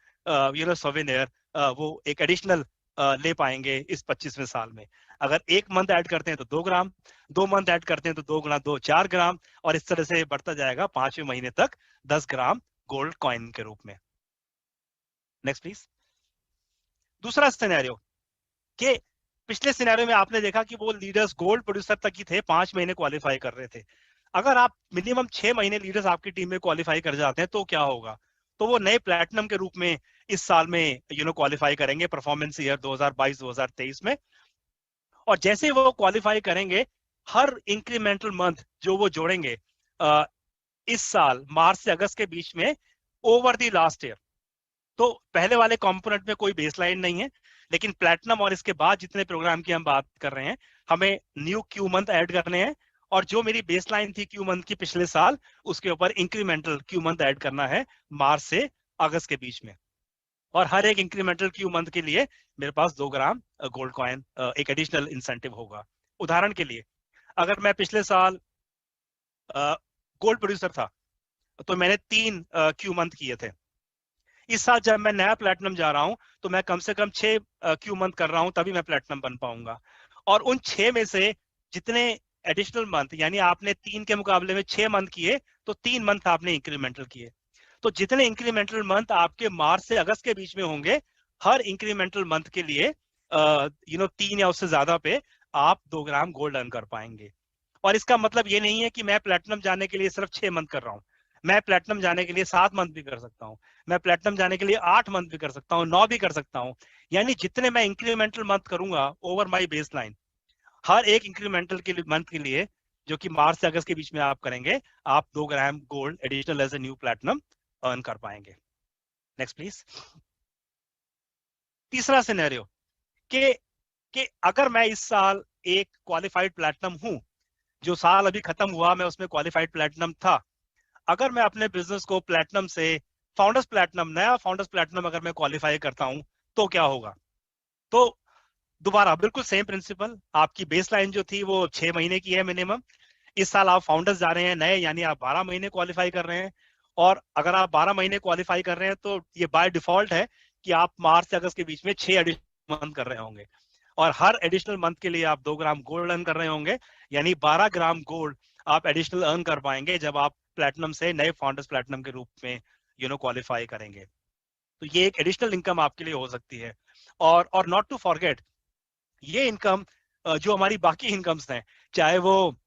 सोवेनियर वो एक एडिशनल ले पाएंगे इस 25वें साल में। अगर 1 मंथ ऐड करते हैं तो 2 ग्राम, 2 मंथ ऐड करते हैं तो 2 गुना 2 4 ग्राम, और इस तरह से बढ़ता जाएगा 5वें महीने तक 10 ग्राम गोल्ड कॉइन के रूप में। Next please. दूसरा सिनेरियो कि पिछले सिनेरियो में आपने देखा कि वो लीडर्स गोल्ड प्रोड्यूसर तक ही थे, 5 महीने क्वालिफाई कर रहे थे। अगर आप मिनिमम 6 महीने लीडर्स आपकी टीम में क्वालिफाई कर जाते हैं तो क्या होगा? तो वो नए प्लैटिनम के रूप में इस साल में क्वालिफाई करेंगे परफॉर्मेंस ईयर 2022-2023 में। और जैसे वो क्वालिफाई करेंगे, हर इंक्रीमेंटल मंथ जो वो जोड़ेंगे इस साल मार्च से अगस्त के बीच में ओवर द लास्ट ईयर, तो पहले वाले कंपोनेंट में कोई बेसलाइन नहीं है, लेकिन प्लैटिनम और इसके बाद जितने प्रोग्राम की हम बात कर रहे हैं, हमें न्यू क्यू मंथ ऐड करने हैं, और जो मेरी बेसलाइन थी क्यू मंथ की पिछले साल, उसके ऊपर इंक्रीमेंटल क्यू मंथ ऐड करना है मार्च से अगस्त के बीच में। और हर एक इंक्रीमेंटल क्यू मंथ के लिए मेरे पास 2 ग्राम गोल्ड कॉइन एक एडिशनल इंसेंटिव होगा। उदाहरण के लिए, अगर मैं पिछले साल गोल्ड प्रोड्यूसर था तो मैंने 3 क्यू मंथ किए थे। इस साल जब मैं नया प्लैटिनम जा रहा हूं तो मैं कम से कम 6 क्यू मंथ कर रहा हूं, तभी मैं प्लैटिनम बन पाऊंगा। और उन 6 में से जितने एडिशनल मंथ, यानी आपने 3 के मुकाबले में 6 मंथ किए, तो 3 मंथ आपने इंक्रीमेंटल किए। तो जितने इंक्रीमेंटल मंथ आपके मार्च से अगस्त के बीच में होंगे, हर इंक्रीमेंटल मंथ के लिए 3 या उससे ज्यादा पे आप 2 ग्राम गोल्ड अर्न कर पाएंगे। और इसका मतलब ये नहीं है कि मैं प्लैटिनम जाने के लिए सिर्फ 6 मंथ कर रहा हूं, मैं प्लैटिनम जाने के लिए 7 मंथ भी कर सकता हूं, मैं प्लैटिनम जाने के लिए 8 मंथ भी कर सकता हूं, 9 भी कर सकता हूं। यानी जितने मैं इंक्रीमेंटल मंथ करूंगा ओवर माय बेसलाइन, हर एक इंक्रीमेंटल के मंथ के लिए जो कि मार्च से अगस्त के बीच में आप करेंगे, आप 2 gram gold additional as a new platinum earn कर पाएंगे। Next please. तीसरा सिनेरियो कि अगर मैं इस साल एक क्वालिफाइड प्लैटिनम हूं, जो साल अभी खत्म हुआ मैं उसमें क्वालिफाइड प्लैटिनम था, अगर मैं अपने बिजनेस को प्लैटिनम से फाउंडर्स प्लैटिनम, नया फाउंडर्स प्लैटिनम अगर मैं क्वालिफाई करता हूं तो क्या होगा? तो दोबारा बिल्कुल सेम प्रिंसिपल, आपकी बेसलाइन जो थी वो 6 महीने की है मिनिमम। इस साल आप फाउंडर्स जा रहे हैं नए, यानी आप 12 महीने क्वालिफाई कर रहे हैं। और अगर आप 12 महीने क्वालिफाई कर रहे हैं तो ये बाय डिफॉल्ट है कि आप मार्च से अगस्त के बीच में 6 एडिशनल मंथ कर रहे होंगे, और हर एडिशनल मंथ के लिए आप 2 ग्राम गोल्ड अर्न कर रहे होंगे, यानी 12 ग्राम गोल्ड आप एडिशनल अर्न कर पाएंगे जब आप प्लैटिनम से नए फाउंडर्स प्लैटिनम के रूप में क्वालिफाई करेंगे। तो ये एक एडिशनल इनकम आपके लिए हो सकती है। और नॉट टू फॉरगेट, ये इनकम जो हमारी बाकी इनकम्स हैं, चाहे वो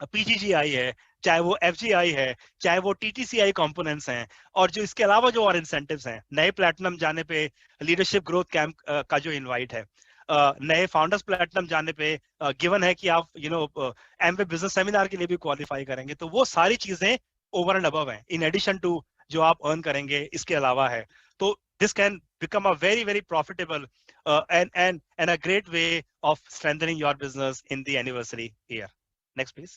पीजीजीआई है, चाहे वो एफजीआई है, चाहे वो टीटीसीआई कंपोनेंट्स हैं, और जो इसके अलावा जो और इंसेंटिव्स हैं, नए प्लैटिनम जाने पे लीडरशिप ग्रोथ कैंप का जो इनवाइट है, नए फाउंडर्स प्लैटिनम जाने पे गिवन है कि आप एमवे बिजनेस सेमिनार के लिए भी क्वालिफाई करेंगे, तो वो सारी चीजें ओवर एंड अबव हैं, इन एडिशन टू जो आप अर्न करेंगे इसके अलावा है। तो this can become a very very profitable and a great way of strengthening your business in the anniversary year. Next please.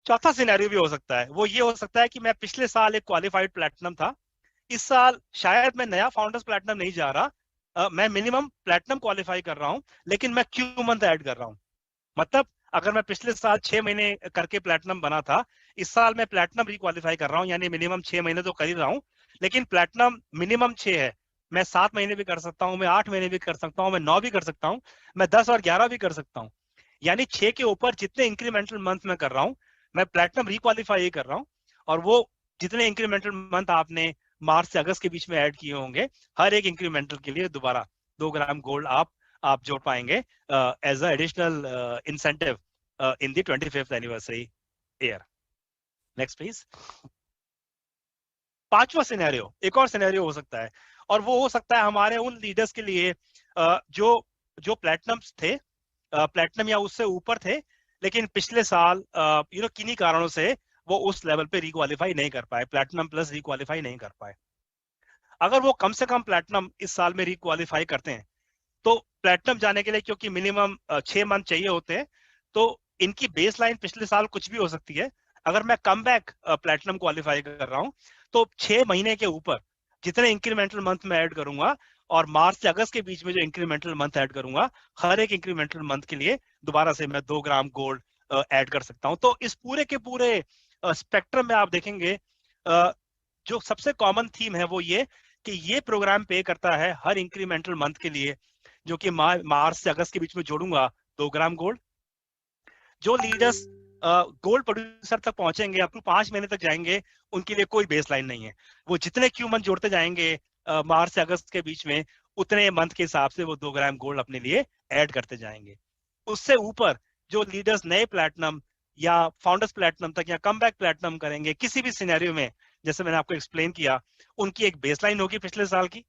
चौथा सिनेरियो भी हो सकता है, वो ये हो सकता है कि मैं पिछले साल एक क्वालिफाइड प्लैटिनम था, इस साल शायद मैं नया फाउंडर्स प्लैटिनम नहीं जा रहा, मैं मिनिमम प्लैटिनम क्वालिफाई कर रहा हूं, लेकिन मैं क्यू मंथ ऐड कर रहा हूं। मतलब अगर मैं पिछले साल 6 महीने करके प्लैटिनम बना था, इस साल मैं प्लैटिनम रिक्वालिफाई कर रहा हूं, यानी मिनिमम 6 महीने तो कर ही रहा हूं, लेकिन प्लैटिनम मिनिमम 6 है। मैं 7 महीने भी कर सकता हूं, मैं 8 महीने भी कर सकता हूं, मैं 9 भी कर सकता हूं, मैं 10 और 11 भी कर सकता हूं। यानी 6 के ऊपर जितने इंक्रीमेंटल मंथ में कर रहा हूं, मैं प्लैटिनम रिक्वालिफाई ही कर रहा हूं। और वो जितने इंक्रीमेंटल मंथ आपने मार्च से अगस्त के बीच में ऐड किए होंगे, हर एक इंक्रीमेंटल के लिए दोबारा 2 ग्राम गोल्ड आप जोड़ पाएंगे as a additional incentive in the 25th anniversary year. Next please. पांचवा सिनेरियो, एक और सिनेरियो हो सकता है, और वो हो सकता है हमारे उन लीडर्स के लिए जो प्लैटिनम थे, प्लैटिनम या उससे ऊपर थे, लेकिन पिछले साल किन्हीं कारणों से वो उस लेवल पे रिक्वालिफाई नहीं कर पाए, प्लैटिनम प्लस रिक्वालिफाई नहीं कर पाए। अगर वो कम से कम प्लैटिनम इस साल में रिक्वालिफाई करते हैं, तो प्लैटिनम जाने के लिए क्योंकि मिनिमम 6 मंथ चाहिए होते हैं, तो इनकी बेस लाइन पिछले साल कुछ भी हो सकती है। अगर मैं कम बैक प्लैटिनम क्वालिफाई कर रहा हूं, तो 6 महीने के ऊपर जितने इंक्रीमेंटल मंथ में ऐड करूंगा, और मार्च से अगस्त के बीच में जो इंक्रीमेंटल मंथ ऐड करूंगा, हर एक इंक्रीमेंटल मंथ के लिए दोबारा से मैं 2 ग्राम गोल्ड ऐड कर सकता हूं। तो इस पूरे के पूरे स्पेक्ट्रम में आप देखेंगे जो सबसे कॉमन थीम है वो ये कि ये प्रोग्राम पे करता है हर इंक्रीमेंटल मंथ के लिए, जो कि मार्च से अगस्त के बीच में जोड़ूंगा 2 ग्राम गोल्ड। जो लीडर्स गोल्ड प्रोड्यूसर तक पहुंचेंगे, अप टू 5 महीने तक जाएंगे, उनके लिए कोई बेस लाइन नहीं है। वो जितने क्यू मंथ जोड़ते जाएंगे मार्च से अगस्त के बीच में, उतने मंथ के हिसाब से वो 2 ग्राम गोल्ड अपने लिए ऐड करते जाएंगे। उससे ऊपर जो लीडर्स नए प्लैटिनम या फाउंडर्स प्लैटिनम तक या कम बैक प्लैटिनम करेंगे किसी भी सिनेरियो में, जैसे मैंने आपको एक्सप्लेन किया, उनकी एक बेसलाइन होगी पिछले साल की।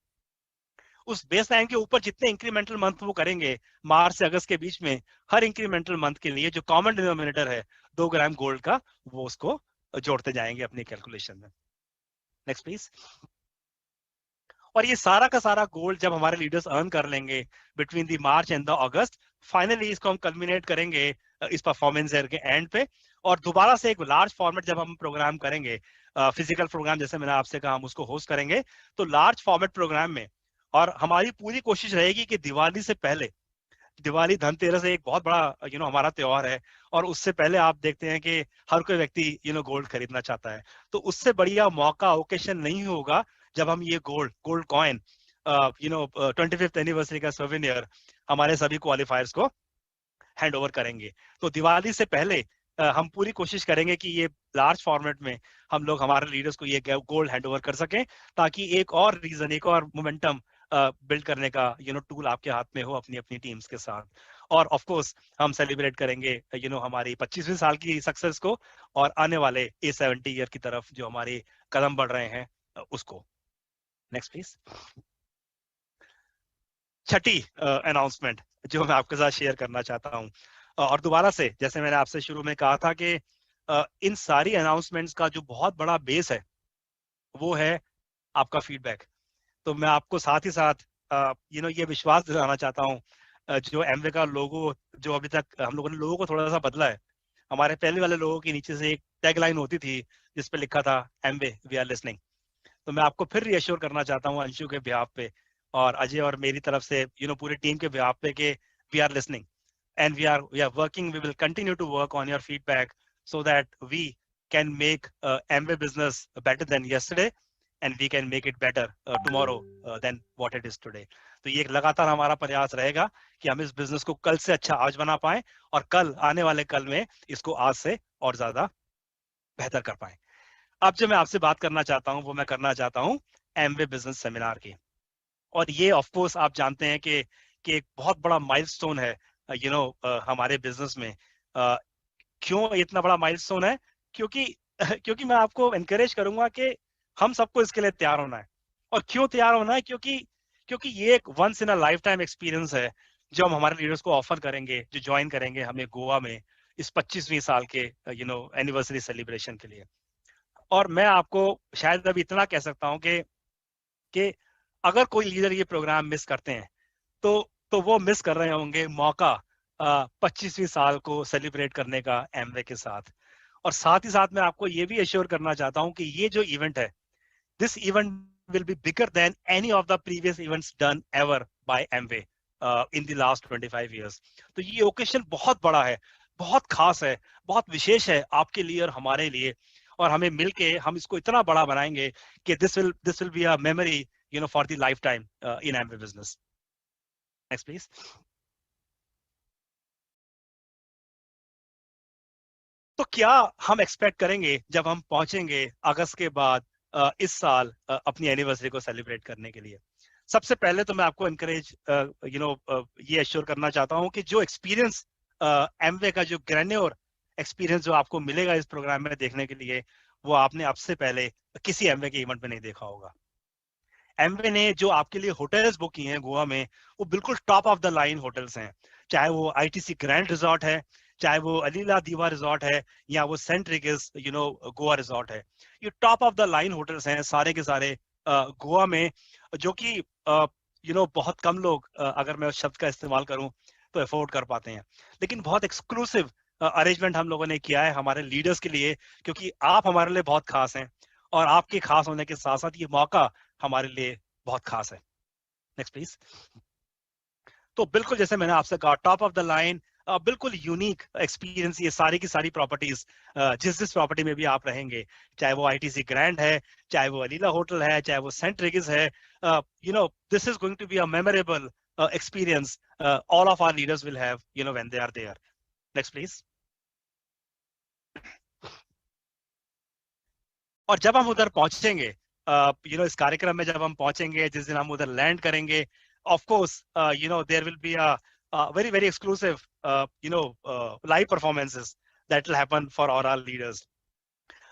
उस बेसलाइन के ऊपर जितने इंक्रीमेंटल मंथ वो करेंगे मार्च से अगस्त के बीच में, हर इंक्रीमेंटल मंथ के लिए जो कॉमन डिनोमिनेटर है 2 ग्राम गोल्ड का, वो उसको जोड़ते जाएंगे अपनी कैलकुलेशन में। Next please. और ये सारा का सारा गोल्ड जब हमारे लीडर्स अर्न कर लेंगे between the March and the August, finally इसको हम कल्मिनेट करेंगे इस परफॉर्मेंस ईयर के एंड पे, और दोबारा से एक लार्ज फॉर्मेट जब हम प्रोग्राम करेंगे, फिजिकल प्रोग्राम जैसे मैंने आपसे कहा, हम उसको होस्ट करेंगे, तो लार्ज फॉर्मेट प्रोग्राम में, और हमारी पूरी कोशिश रहेगी कि दिवाली से पहले, दिवाली धनतेरस एक बहुत बड़ा हमारा त्योहार है, और उससे पहले आप देखते हैं कि हर कोई व्यक्ति गोल्ड खरीदना चाहता है, तो उससे बढ़िया मौका ओकेशन नहीं होगा जब हम ये गोल्ड कॉइन 25th एनिवर्सरी का सोवेनियर हमारे सभी क्वालिफायर्स को हैंड ओवर करेंगे। तो दिवाली से पहले हम पूरी कोशिश करेंगे कि ये लार्ज फॉर्मेट में हम लोग हमारे लीडर्स को ये गोल्ड हैंड ओवर कर सकें, ताकि एक और रीजन, एक और मोमेंटम बिल्ड करने का टूल आपके हाथ में हो अपनी अपनी टीम्स के साथ। और ऑफ कोर्स हम सेलिब्रेट करेंगे हमारी 25वीं साल की सक्सेस को, और आने वाले A70 ईयर की तरफ जो हमारे कदम बढ़ रहे हैं उसको। Next please. छठी अनाउंसमेंट जो मैं आपके साथ शेयर करना चाहता हूँ, और दोबारा से जैसे मैंने आपसे शुरू में कहा था कि इन सारी अनाउंसमेंट्स का जो बहुत बड़ा बेस है वो है आपका फीडबैक। तो मैं आपको साथ ही साथ ये विश्वास दिलाना चाहता हूँ, जो एमवे का लोगो, जो अभी तक हम लोगों ने लोगों को थोड़ा सा बदला है। हमारे पहले वाले लोगों के नीचे से एक टैगलाइन होती थी जिस पे लिखा था एमवे वी आर लिसनिंग। तो मैं आपको फिर रीअश्योर करना चाहता हूँ अंशु के बिहाफ पे और अजय और मेरी तरफ से पूरी टीम के बिहाफ पे कि we are listening and we are working, we will continue to work on your feedback so that we can make Amway business better than yesterday and we can make it better tomorrow than what it is today. तो ये लगातार हमारा प्रयास रहेगा कि हम इस business को कल से अच्छा आज बना पाएं, और कल आने वाले कल में इसको आज से और ज्यादा बेहतर कर पाएं। अब जो मैं आपसे बात करना चाहता हूं वो मैं करना चाहता हूं Amway बिजनेस सेमिनार की। और ये ऑफ कोर्स आप जानते हैं कि एक बहुत बड़ा माइलस्टोन है हमारे बिजनेस में। क्यों इतना बड़ा माइलस्टोन है? क्योंकि मैं आपको एनकरेज करूंगा कि हम सबको इसके लिए तैयार होना है। और क्यों तैयार होना है? क्योंकि ये एक once in a lifetime experience है जो हम हमारे लीडर्स को ऑफर करेंगे, जो ज्वाइन करेंगे हमें गोवा में इस 25वीं साल के एनिवर्सरी सेलिब्रेशन के लिए। और मैं आपको शायद अभी इतना कह सकता हूं कि अगर कोई लीडर ये प्रोग्राम मिस करते हैं तो वो मिस कर रहे होंगे मौका 25वीं साल को सेलिब्रेट करने का एमवे के साथ। और साथ ही साथ मैं आपको ये भी एश्योर करना चाहता हूं कि ये जो इवेंट है, this event will be bigger than any of the previous events done ever by Amway in the last 25 years. तो ये ओकेशन बहुत बड़ा है, बहुत खास है, बहुत विशेष है आपके लिए और हमारे लिए, और हमें मिलके हम इसको इतना बड़ा बनाएंगे कि this will be a memory, you know, for the lifetime in Amway business. Next please. तो क्या हम एक्सपेक्ट करेंगे जब हम पहुंचेंगे अगस्त के बाद इस साल अपनी एनिवर्सरी को सेलिब्रेट करने के लिए? सबसे पहले तो मैं आपको एनकरेज ये एश्योर करना चाहता हूं कि जो एक्सपीरियंस एमवे का जो ग्रैन्योर एक्सपीरियंस जो आपको मिलेगा इस प्रोग्राम में देखने के लिए, वो आपने अब से पहले किसी एमवे के इवेंट में नहीं देखा होगा। एमवे ने जो आपके लिए होटल्स बुक किए हैं गोवा में, वो बिल्कुल top of the line hotels हैं, चाहे वो आईटीसी ग्रैंड रिजॉर्ट है, चाहे वो अलीला दीवा रिजॉर्ट है, या वो सेंट रिगिस गोवा रिजॉर्ट है। ये top of the line hotels हैं सारे के सारे गोवा में, जो कि बहुत कम लोग, अगर मैं उस शब्द का इस्तेमाल करूं, तो अफोर्ड कर पाते हैं। लेकिन बहुत एक्सक्लूसिव अरेंजमेंट हम लोगों ने किया है हमारे लीडर्स के लिए, क्योंकि आप हमारे लिए बहुत खास हैं, और आपके खास होने के साथ साथ ये मौका हमारे लिए बहुत खास है। Next please. तो बिल्कुल जैसे मैंने आपसे कहा, टॉप ऑफ द लाइन, बिल्कुल यूनिक एक्सपीरियंस, ये सारी की सारी प्रॉपर्टीज जिस प्रॉपर्टी में भी आप रहेंगे, चाहे वो आईटीसी ग्रैंड है, चाहे वो अलीला होटल है, चाहे वो सेंट रिगिस है, this is going to be a memorable experience all of our leaders will have when they are there. Next please. और जब हम उधर पहुंचेंगे, इस कार्यक्रम में जब हम पहुंचेंगे, जिस दिन हम उधर लैंड करेंगे, of course there will be a very very exclusive live performances that will happen for all our leaders.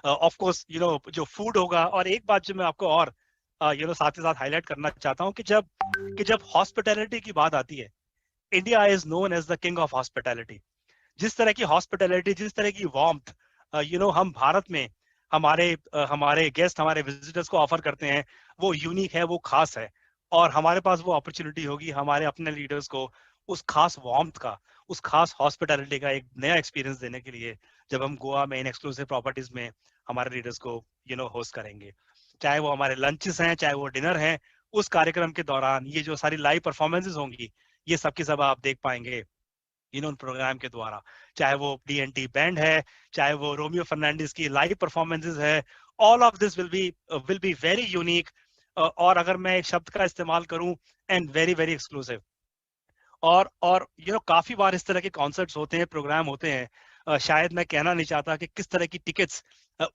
Of course जो फूड होगा, और एक बात जो मैं आपको और साथ ही साथ हाईलाइट करना चाहता हूं कि जब हॉस्पिटैलिटी की बात आती है, India is known as the king of hospitality. जिस तरह की हॉस्पिटैलिटी, जिस तरह की वार्मथ हम भारत में हमारे गेस्ट, हमारे विजिटर्स को ऑफर करते हैं, वो यूनिक है, वो खास है। और हमारे पास वो अपॉर्चुनिटी होगी हमारे अपने लीडर्स को उस खास वार्मथ का, उस खास हॉस्पिटैलिटी का एक नया एक्सपीरियंस देने के लिए, जब हम गोवा में इन एक्सक्लूसिव प्रॉपर्टीज में हमारे लीडर्स को होस्ट करेंगे। चाहे वो हमारे लंचेस हैं, चाहे वो डिनर हैं, उस कार्यक्रम के दौरान ये जो सारी लाइव परफॉर्मेंसेस होंगी, ये सब की सब आप देख पाएंगे उन प्रोग्राम के द्वारा। चाहे वो डीएनटी बैंड है, चाहे वो रोमियो फर्नांडिस की लाइव परफॉर्मेंसेस है, all of this will be very unique, और अगर मैं एक शब्द का इस्तेमाल करूं, एंड वेरी वेरी एक्सक्लूसिव। और काफी बार इस तरह के कॉन्सर्ट्स होते हैं, प्रोग्राम होते हैं, शायद मैं कहना नहीं चाहता कि किस तरह की टिकट्स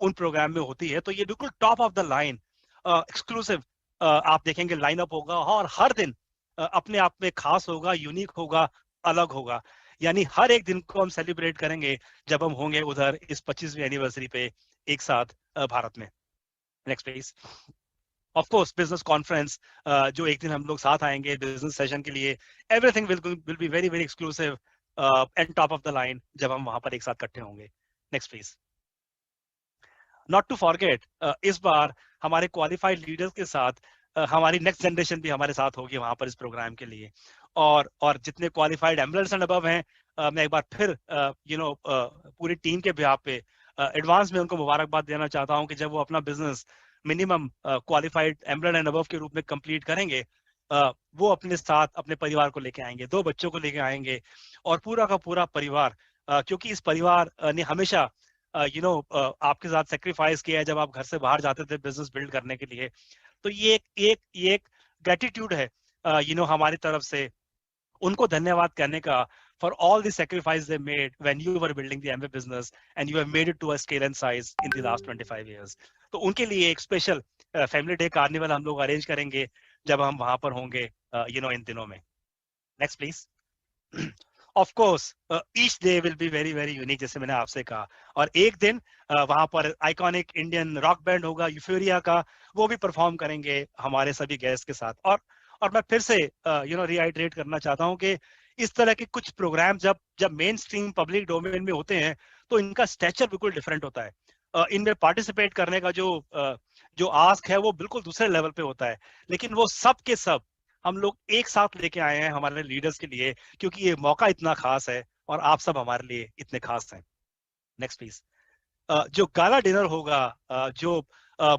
उन प्रोग्राम में होती है। तो ये बिल्कुल top of the line exclusive आप देखेंगे लाइनअप होगा, और हर दिन अपने आप में खास होगा, यूनिक होगा, अलग होगा। यानी हर एक दिन को हम सेलिब्रेट करेंगे जब हम होंगे उधर इस 25वीं एनिवर्सरी पे एक साथ भारत में। Next please. Of course business conference, जो एक दिन हम लोग साथ आएंगे बिजनेस सेशन के लिए, everything will be very very exclusive and top of the line जब हम वहां पर एक साथ इकट्ठे होंगे। Next please. Not to forget, इस बार हमारे क्वालिफाइड लीडर्स के साथ हमारी नेक्स्ट जनरेशन भी हमारे साथ होगी वहां पर इस प्रोग्राम के लिए। और जितने क्वालिफाइड एमरल्ड्स एंड अबव हैं, मैं एक बार फिर पूरी टीम के बिहाफ पे एडवांस में उनको मुबारकबाद देना चाहता हूं कि जब वो अपना business minimum qualified emerald and above के रूप में कंप्लीट करेंगे, वो अपने साथ अपने परिवार को लेके आएंगे, 2 बच्चों को लेके आएंगे, और पूरा का पूरा परिवार, क्योंकि इस परिवार ने हमेशा आपके साथ सेक्रीफाइस किया है जब आप घर से बाहर जाते थे बिजनेस बिल्ड करने के लिए। तो ये एक ग्रेटिट्यूड है हमारी तरफ से उनको धन्यवाद करने का, for all the sacrifice they made when you were building the Amway business and you have made it to a scale and size in the last 25 years. तो उनके लिए एक स्पेशल फैमिली डे कार्निवल हम लोग arrange करेंगे जब हम वहां पर होंगे इन दिनों में। Next please. Of course each day will be very very unique, जैसे मैंने आपसे कहा, और एक दिन वहां पर आइकॉनिक इंडियन रॉक बैंड होगा यूफोरिया का, वो भी परफॉर्म करेंगे हमारे सभी गेस्ट के साथ। और मैं फिर से रिआइटरेट करना चाहता हूं कि इस तरह के कुछ प्रोग्राम जब मेन स्ट्रीम पब्लिक डोमेन में होते हैं, तो इनका स्टेचर बिल्कुल डिफरेंट होता है। इनमें पार्टिसिपेट करने का जो आस्क है वो बिल्कुल दूसरे लेवल पे होता है, लेकिन वो सब के सब हम लोग एक साथ लेके आए हैं हमारे लीडर्स के लिए, क्योंकि ये मौका इतना खास है और आप सब हमारे लिए इतने खास हैं। Next please. जो गाला डिनर होगा, जो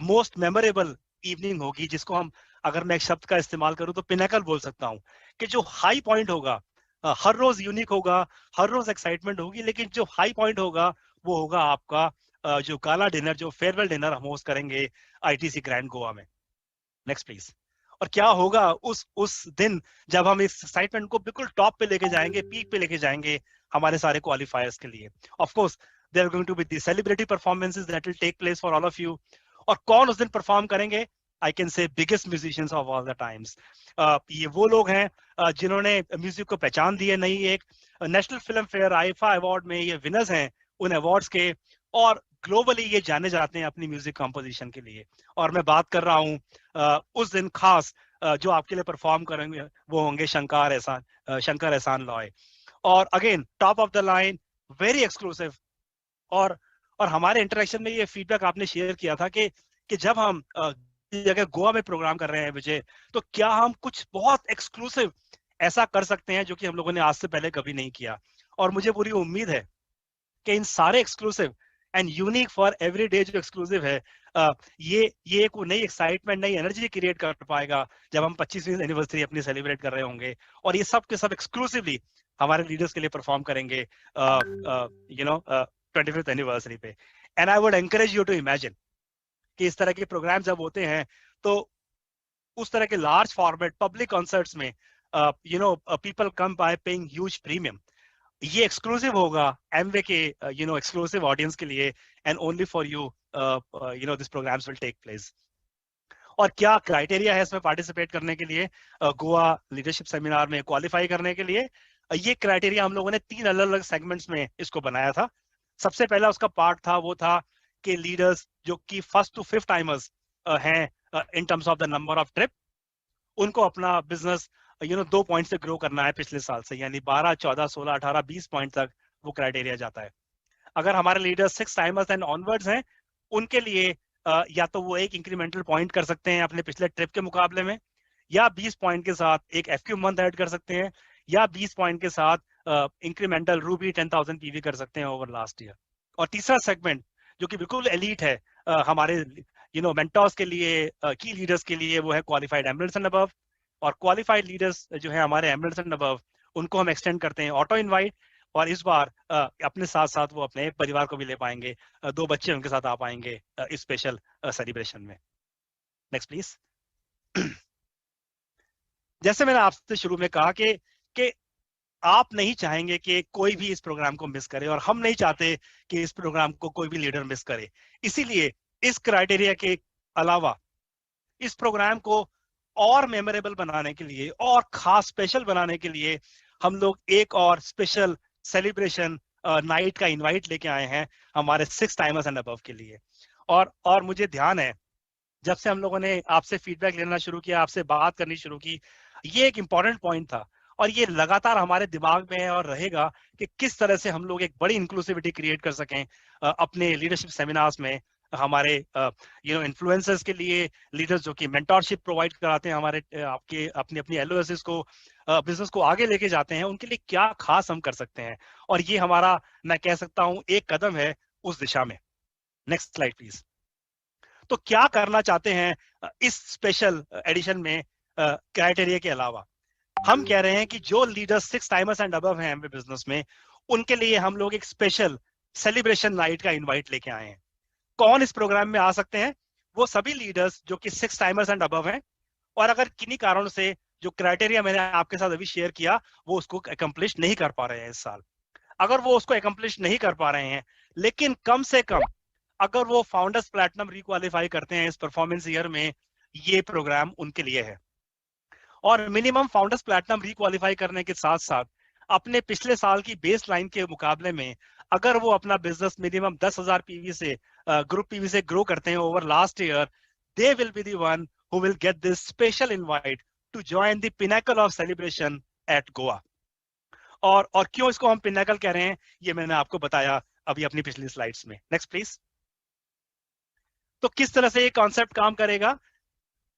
मोस्ट मेमोरेबल इवनिंग होगी, जिसको हम, अगर मैं एक शब्द का इस्तेमाल करूं तो पिनैकल बोल सकता हूं, कि जो हाई पॉइंट होगा, हर रोज यूनिक होगा, हर रोज एक्साइटमेंट होगी, लेकिन जो हाई पॉइंट होगा वो होगा आपका जो गाला डिनर, जो फेयरवेल डिनर हम होस्ट करेंगे आईटीसी ग्रैंड गोवा में। Next please. और क्या होगा उस दिन, जब हम इस एक्साइटमेंट को बिल्कुल टॉप पे लेके जाएंगे, पीक पे लेके जाएंगे हमारे सारे क्वालिफायर्स के लिए। Of course there are going to be the celebrity performances that will take place for all of you. और कौन उस दिन परफॉर्म करेंगे? I can say biggest musicians of all the times. ये वो लोग हैं जिन्होंने म्यूजिक को पहचान दी है नई। एक national film fair IIFA award में ये विनर्स हैं उन अवार्ड्स के, और ग्लोबली ये जाने जाते हैं अपनी म्यूजिक कंपोजिशन के लिए। और मैं बात कर रहा हूँ उस दिन खास जो आपके लिए परफॉर्म करेंगे वो होंगे शंकर एहसान लॉय। और again top of the line, very exclusive. और हमारे इंटरेक्शन में ये फीडबैक आपने शेयर किया था कि जब हम जगह गोवा में प्रोग्राम कर रहे हैं विजय, तो क्या हम कुछ बहुत एक्सक्लूसिव ऐसा कर सकते हैं जो कि हम लोगों ने आज से पहले कभी नहीं किया। और मुझे पूरी उम्मीद है कि इन सारे exclusive and unique for every day जो एक्सक्लूसिव है, ये एक नई एक्साइटमेंट, नई एनर्जी क्रिएट कर पाएगा जब हम 25वीं एनिवर्सरी अपनी सेलिब्रेट कर रहे होंगे। और ये सब के सब एक्सक्लूसिवली हमारे लीडर्स के लिए परफॉर्म करेंगे 25th एनिवर्सरी पे। And I would encourage you to imagine कि इस तरह के प्रोग्राम जब होते हैं तो उस तरह के लार्ज फॉर्मेट पब्लिक कॉन्सर्ट्स में people come by paying huge premium. ये एक्सक्लूसिव होगा एमवे के एक्सक्लूसिव ऑडियंस के लिए, and only for you this programmes will take place. और क्या क्राइटेरिया है इसमें पार्टिसिपेट करने के लिए, गोवा लीडरशिप सेमिनार में क्वालिफाई करने के लिए? ये क्राइटेरिया हम लोगों ने 3 अलग अलग सेगमेंट्स में इसको बनाया था। सबसे पहला उसका पार्ट था, वो था कि लीडर्स जो कि 1st to 5th टाइमर्स हैं in terms of the number of trip, उनको अपना बिजनेस 2 पॉइंट से ग्रो करना है पिछले साल से, यानी 12, 14, 16, 18, 20 पॉइंट तक वो क्राइटेरिया जाता है। अगर हमारे लीडर्स 6 टाइमर्स एंड ऑनवर्ड्स हैं, उनके लिए या तो वो एक इंक्रीमेंटल पॉइंट कर सकते हैं अपने पिछले ट्रिप के मुकाबले में, या 20 पॉइंट के साथ एक एफक्यू मंथ ऐड कर सकते हैं, या 20 पॉइंट के साथ इंक्रीमेंटल रूबी 10,000 पीवी कर सकते हैं ओवर लास्ट ईयर। और तीसरा सेगमेंट जो कि बिल्कुल एलीट है हमारे मेंटर्स के लिए, की लीडर्स के लिए, वो है क्वालिफाइड एमरेट्स एंड अबव। और क्वालिफाइड लीडर्स जो है हमारे एमरेट्स एंड अबव, उनको हम एक्सटेंड करते हैं ऑटो इनवाइट। और इस बार अपने साथ साथ वो अपने परिवार को भी ले पाएंगे, 2 बच्चे उनके साथ आ पाएंगे इस स्पेशल सेलिब्रेशन में। Next please. जैसे मैंने आपसे शुरू में कहा कि आप नहीं चाहेंगे कि कोई भी इस प्रोग्राम को मिस करे, और हम नहीं चाहते कि इस प्रोग्राम को कोई भी लीडर मिस करे। इसीलिए इस क्राइटेरिया के अलावा इस प्रोग्राम को और मेमोरेबल बनाने के लिए और खास स्पेशल बनाने के लिए हम लोग एक और स्पेशल सेलिब्रेशन नाइट का इनवाइट लेके आए हैं हमारे 6 टाइमर्स एंड अबव के लिए। और मुझे ध्यान है, जब से हम लोगों ने आपसे फीडबैक लेना शुरू किया, आपसे बात करनी शुरू की, ये एक इंपॉर्टेंट पॉइंट था और ये लगातार हमारे दिमाग में है और रहेगा कि किस तरह से हम लोग एक बड़ी इंक्लूसिविटी क्रिएट कर सकें अपने लीडरशिप सेमिनार्स में, हमारे इन्फ्लुएंसर्स के लिए, लीडर्स जो कि मेंटरशिप प्रोवाइड कराते हैं हमारे आपके अपनी एलओएसएस को, बिजनेस को आगे लेके जाते हैं, उनके लिए क्या खास हम कर सकते हैं। और ये हमारा, मैं कह सकता हूं, एक कदम है उस दिशा में। Next slide please. तो क्या करना चाहते हैं इस स्पेशल एडिशन में क्राइटेरिया के अलावा? हम कह रहे हैं कि जो लीडर्स 6 टाइमर्स एंड अबव हैं बिजनेस में, उनके लिए हम लोग एक स्पेशल सेलिब्रेशन नाइट का इनवाइट लेके आए हैं। कौन इस प्रोग्राम में आ सकते हैं? वो सभी लीडर्स जो कि 6 टाइमर्स एंड अबव हैं, और अगर किन्हीं कारणों से जो क्राइटेरिया मैंने आपके साथ अभी शेयर किया वो उसको अकम्प्लिश नहीं कर पा रहे हैं इस साल। अगर वो उसको अकम्प्लिश नहीं कर पा रहे हैं, लेकिन कम से कम अगर वो फाउंडर्स प्लैटिनम रिक्वालीफाई करते हैं इस परफॉर्मेंस ईयर में, ये प्रोग्राम उनके लिए है। और मिनिमम फाउंडर्स प्लैटिनम रिक्वालीफाई करने के साथ साथ अपने पिछले साल की बेस लाइन के मुकाबले में अगर वो अपना बिजनेस मिनिमम 10,000 पीवी से ग्रुप पीवी से ग्रो करते हैं over last year, they will be the one who will get this special invite to join the pinnacle of celebration at Goa. और क्यों इसको हम पिनेकल कह रहे हैं, ये मैंने आपको बताया अभी अपनी पिछली स्लाइड्स में। Next please. तो किस तरह से ये कॉन्सेप्ट काम करेगा?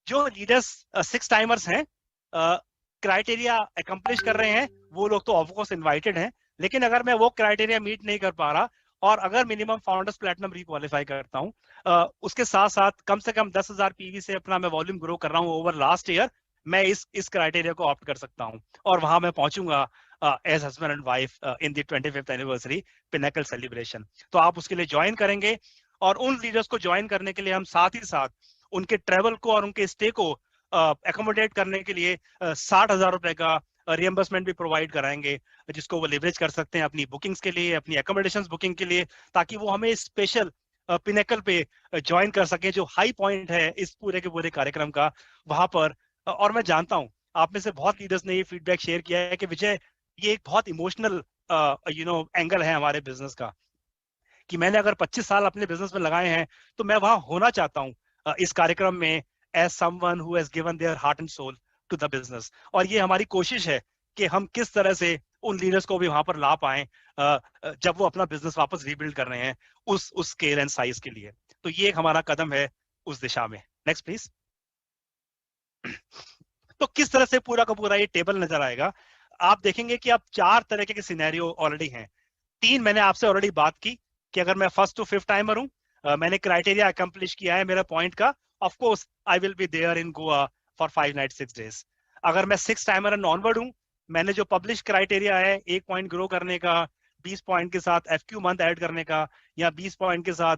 जो लीडर्स 6 टाइमर्स हैं, क्राइटेरिया अकम्प्लिश कर रहे हैं, वो लोग तो ऑफकोर्स इनवाइटेड हैं, लेकिन अगर मैं वो क्राइटेरिया मीट नहीं कर पा रहा और अगर मिनिमम फाउंडर्स प्लेटिनम रिक्वालिफाई करता हूँ, उसके साथ साथ कम से कम 10,000 पीवी से अपना मैं वॉल्यूम ग्रो कर रहा हूँ ओवर लास्ट ईयर, मैं इस क्राइटेरिया को ऑप्ट कर सकता हूँ और वहां मैं पहुंचूंगा as husband and wife in the 25th anniversary pinnacle celebration. तो आप उसके लिए ज्वाइन करेंगे और उन लीडर्स को ज्वाइन करने के लिए हम साथ ही साथ उनके ट्रेवल को और उनके स्टे को एकोमोडेट करने के लिए 60,000 रुपए का रिएम्बर्समेंट भी प्रोवाइड कराएंगे, जिसको वो लेवरेज कर सकते हैं अपनी बुकिंग्स के लिए, अपनी एकोमोडेशंस बुकिंग के लिए, ताकि वो हमें स्पेशल पिनेकल पे ज्वाइन कर सके जो हाई पॉइंट है इस पूरे के पूरे कार्यक्रम का वहां पर। और मैं जानता हूं आप में से बहुत लीडर्स ने ये फीडबैक शेयर किया है कि विजय, ये एक बहुत इमोशनल एंगल है हमारे बिजनेस का, कि मैंने अगर 25 साल अपने बिजनेस में लगाए हैं तो मैं वहां होना चाहता हूं इस कार्यक्रम में as someone who has given their heart and soul to the business. और ये हमारी कोशिश है कि हम किस तरह से उन लीडर्स को भी वहां पर ला पाए जब वो अपना बिजनेस वापस रीबिल्ड कर रहे हैं उस स्केल एंड साइज के लिए। तो ये एक हमारा कदम है उस दिशा में। Next please. तो किस तरह से पूरा का पूरा ये टेबल नजर आएगा, आप देखेंगे कि आप 4 तरह के सिनेरियो ऑलरेडी हैं। 3 मैंने आपसे ऑलरेडी बात की कि अगर मैं फर्स्ट टू फिफ्थ टाइमर हूं, मैंने क्राइटेरिया अकम्प्लिश किया है मेरा पॉइंट का, of course I will be there in Goa for 5 night 6 days. अगर मैं 6 टाइमर एंड ऑनवर्ड हूं, मैंने जो पब्लिश क्राइटेरिया है 1 पॉइंट ग्रो करने का, 20 पॉइंट के साथ एफक्यू मंथ ऐड करने का, या 20 पॉइंट के साथ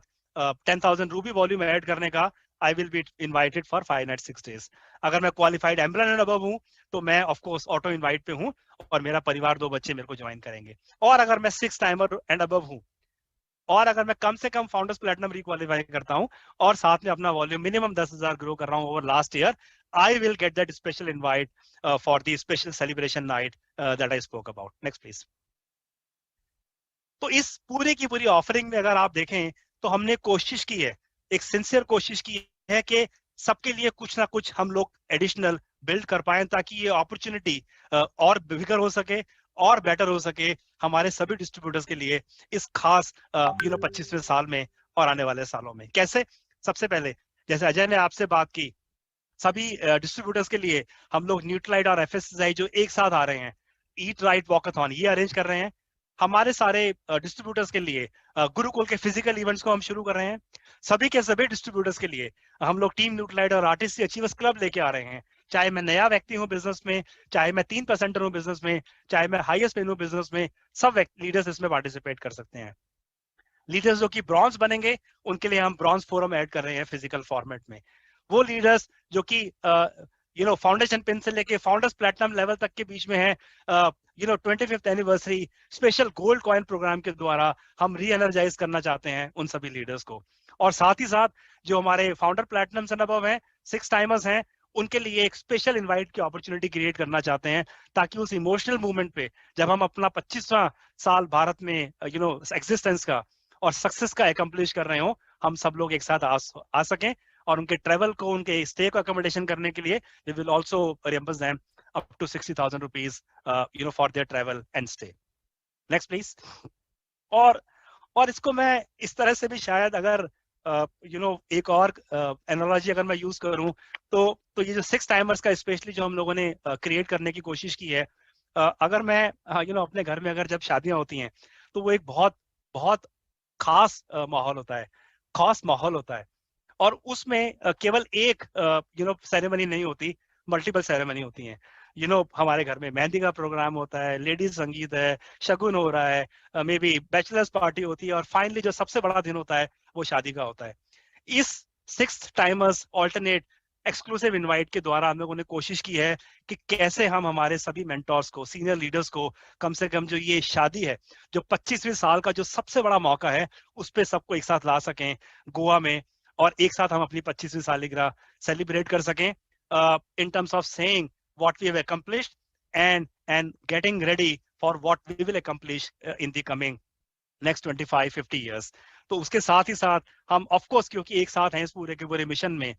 10,000 रूबी वॉल्यूम ऐड करने का, आई will be invited for 5 night 6 days. अगर मैं क्वालिफाइड एम्बलर एंड अबव हूं तो मैं ऑफ कोर्स ऑटो इनवाइट पे हूं और मेरा परिवार 2 बच्चे मेरे को ज्वाइन करेंगे। और अगर मैं 6 टाइमर एंड अबव हूं, और अगर मैं कम से कम फाउंडर्स प्लेटिनम रिक्वालिफाई करता हूं और साथ में अपना वॉल्यूम मिनिमम 10,000 ग्रो कर रहा हूं over last year, I will get that special invite for the special celebration night that I spoke about. Next please. तो इस पूरी की पूरी ऑफरिंग में अगर आप देखें तो हमने कोशिश की है, एक सिंसियर कोशिश की है कि सबके लिए कुछ ना कुछ हम लोग एडिशनल बिल्ड कर पाए, ताकि ये अपॉर्चुनिटी और बिगर हो सके और बेटर हो सके हमारे सभी डिस्ट्रीब्यूटर्स के लिए इस खास 25वें साल में और आने वाले सालों में। कैसे? सबसे पहले जैसे अजय ने आपसे बात की, सभी डिस्ट्रीब्यूटर्स के लिए हम लोग न्यूट्रलाइट और एफएसएसआई जो एक साथ आ रहे हैं, ईट राइट वॉकथॉन, ये अरेंज कर रहे हैं। हमारे सारे डिस्ट्रीब्यूटर्स के लिए गुरुकुल के फिजिकल इवेंट्स को हम शुरू कर रहे हैं। सभी के सभी डिस्ट्रीब्यूटर्स के लिए हम लोग टीम न्यूट्रलाइट और आर्टिस्ट अचीवर्स क्लब लेके आ रहे हैं। चाहे मैं नया व्यक्ति हूं बिजनेस में, चाहे मैं 3% हूं बिजनेस में, चाहे मैं हाईएस्ट पेन हूं बिजनेस में, सब लीडर्स इसमें पार्टिसिपेट कर सकते हैं। लीडर्स जो कि ब्रॉन्ज बनेंगे उनके लिए हम ब्रॉन्ज फोरम ऐड कर रहे हैं फिजिकल फॉर्मेट में। वो लीडर्स जो कि फाउंडेशन पिन से लेके फाउंडर्स प्लेटिनम लेवल तक के बीच में है, 25th anniversary special gold coin programme के द्वारा हम री एनर्जाइज करना चाहते हैं उन सभी लीडर्स को। और साथ ही साथ जो हमारे फाउंडर प्लेटिनम से अबव हैं, 6 टाइमर्स हैं, उनके लिए एक स्पेशल इनवाइट की अपॉर्चुनिटी क्रिएट करना चाहते हैं, ताकि उस इमोशनल मूवमेंट पे जब हम अपना 25वां साल भारत में एग्जिस्टेंस का और सक्सेस का एकम्प्लिश कर रहे हो, हम सब लोग एक साथ आ सकें और उनके ट्रेवल को, उनके स्टे को अकोमोडेशन करने के लिए we will also reimburse them up to 60,000 rupees for their travel and stay. Next please. और इसको मैं इस तरह से भी शायद अगर एक और एनालॉजी अगर मैं यूज करूं तो ये जो 6 टाइमर्स का स्पेशली जो हम लोगों ने क्रिएट करने की कोशिश की है, अगर मैं अपने घर में अगर जब शादियां होती हैं तो वो एक बहुत बहुत खास माहौल होता है, खास माहौल होता है। और उसमें केवल एक सेरेमनी नहीं होती, मल्टीपल सेरेमनी होती हैं। हमारे घर में मेहंदी का प्रोग्राम होता है, लेडीज संगीत है, शगुन हो रहा है, मे बी बैचलर्स पार्टी होती है, और फाइनली जो सबसे बड़ा दिन होता है वो शादी का होता है। इस 6 टाइमर्स ऑल्टरनेट एक्सक्लूसिव इनवाइट के द्वारा हम लोगों ने कोशिश की है कि कैसे हम हमारे सभी मेंटोर्स को, सीनियर लीडर्स को, कम से कम जो ये शादी है, जो 25वें साल का जो सबसे बड़ा मौका है, उस पर सबको एक साथ ला सकें गोवा में, और एक साथ हम अपनी 25वीं सालगिरह सेलिब्रेट कर सकें in terms of saying what we have accomplished and getting ready for what we will accomplish in the coming next 25-50 years। तो उसके साथ ही साथ हम ऑफ कोर्स, क्योंकि एक साथ हैं इस पूरे के पूरे मिशन में,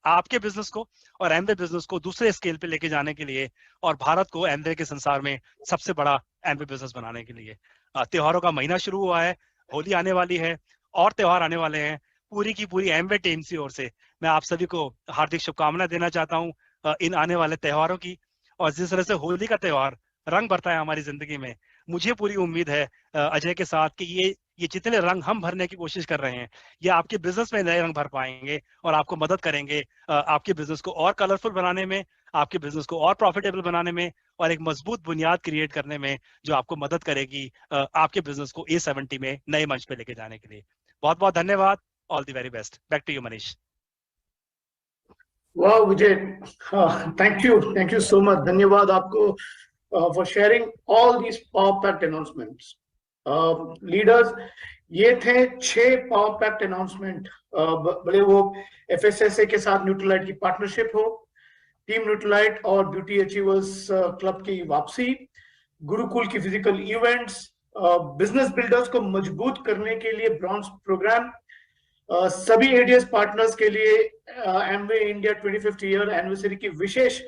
आपके बिजनेस को और एमवे बिजनेस को दूसरे स्केल पे लेके जाने के लिए, और भारत को एमवे के संसार में सबसे बड़ा एमवे बिजनेस बनाने के लिए। त्योहारों का महीना शुरू हुआ है, होली आने वाली है और त्योहार आने वाले हैं। पूरी की पूरी एमवे टीम की ओर से मैं आप सभी को हार्दिक शुभकामनाएं देना चाहता हूं इन आने वाले त्योहारों की। और जिस तरह से होली का त्योहार रंग भरता है हमारी जिंदगी में, मुझे पूरी उम्मीद है अजय के साथ कि ये जितने रंग हम भरने की कोशिश कर रहे हैं, ये आपके बिजनेस में नए रंग भर पाएंगे और आपको मदद करेंगे आपके बिजनेस को और कलरफुल बनाने में, आपके बिजनेस को और प्रॉफिटेबल बनाने में, और एक मजबूत बुनियाद क्रिएट करने में, जो आपको मदद करेगी आपके बिजनेस को A70 में नए मंच पे लेके जाने के लिए। बहुत बहुत धन्यवाद। All the very best. Back to you Manish. वाह Vijay, thank you so much. धन्यवाद आपको for sharing all these power packed announcements. Leaders, ये थे 6 पावर पैक्ड अनाउंसमेंट, भले वो FSSA के साथ न्यूट्रलाइट की पार्टनरशिप हो, टीम न्यूट्रलाइट और ब्यूटी अचीवर्स क्लब की वापसी, गुरुकुल की फिजिकल इवेंट्स, बिजनेस बिल्डर्स को मजबूत करने के लिए ब्रॉन्ज प्रोग्राम, सभी ADS पार्टनर्स के लिए Amway India 25th year anniversary की विशेष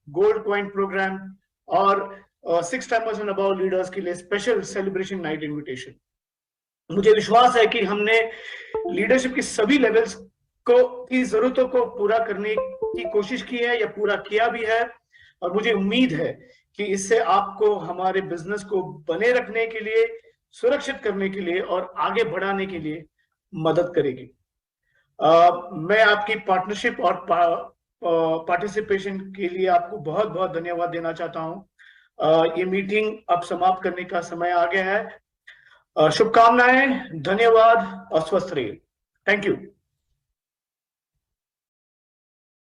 गोल्ड कॉइन प्रोग्राम, और 6 टाइमर्स एंड अबव लीडर्स के लिए स्पेशल सेलिब्रेशन नाइट इनविटेशन। मुझे विश्वास है कि हमने लीडरशिप की सभी लेवल्स की जरूरतों को पूरा करने की कोशिश की है या पूरा किया भी है, और मुझे उम्मीद है कि इससे आपको हमारे बिजनेस को बने रखने के लिए, सुरक्षित करने के लिए और आगे बढ़ाने के लिए मदद करेगी। मैं आपकी पार्टनरशिप और पार्टिसिपेशन के लिए आपको बहुत बहुत धन्यवाद देना चाहता हूं। ये मीटिंग अब समाप्त करने का समय आ गया है। शुभकामनाएं, धन्यवाद और स्वस्थ रहिए। Thank you.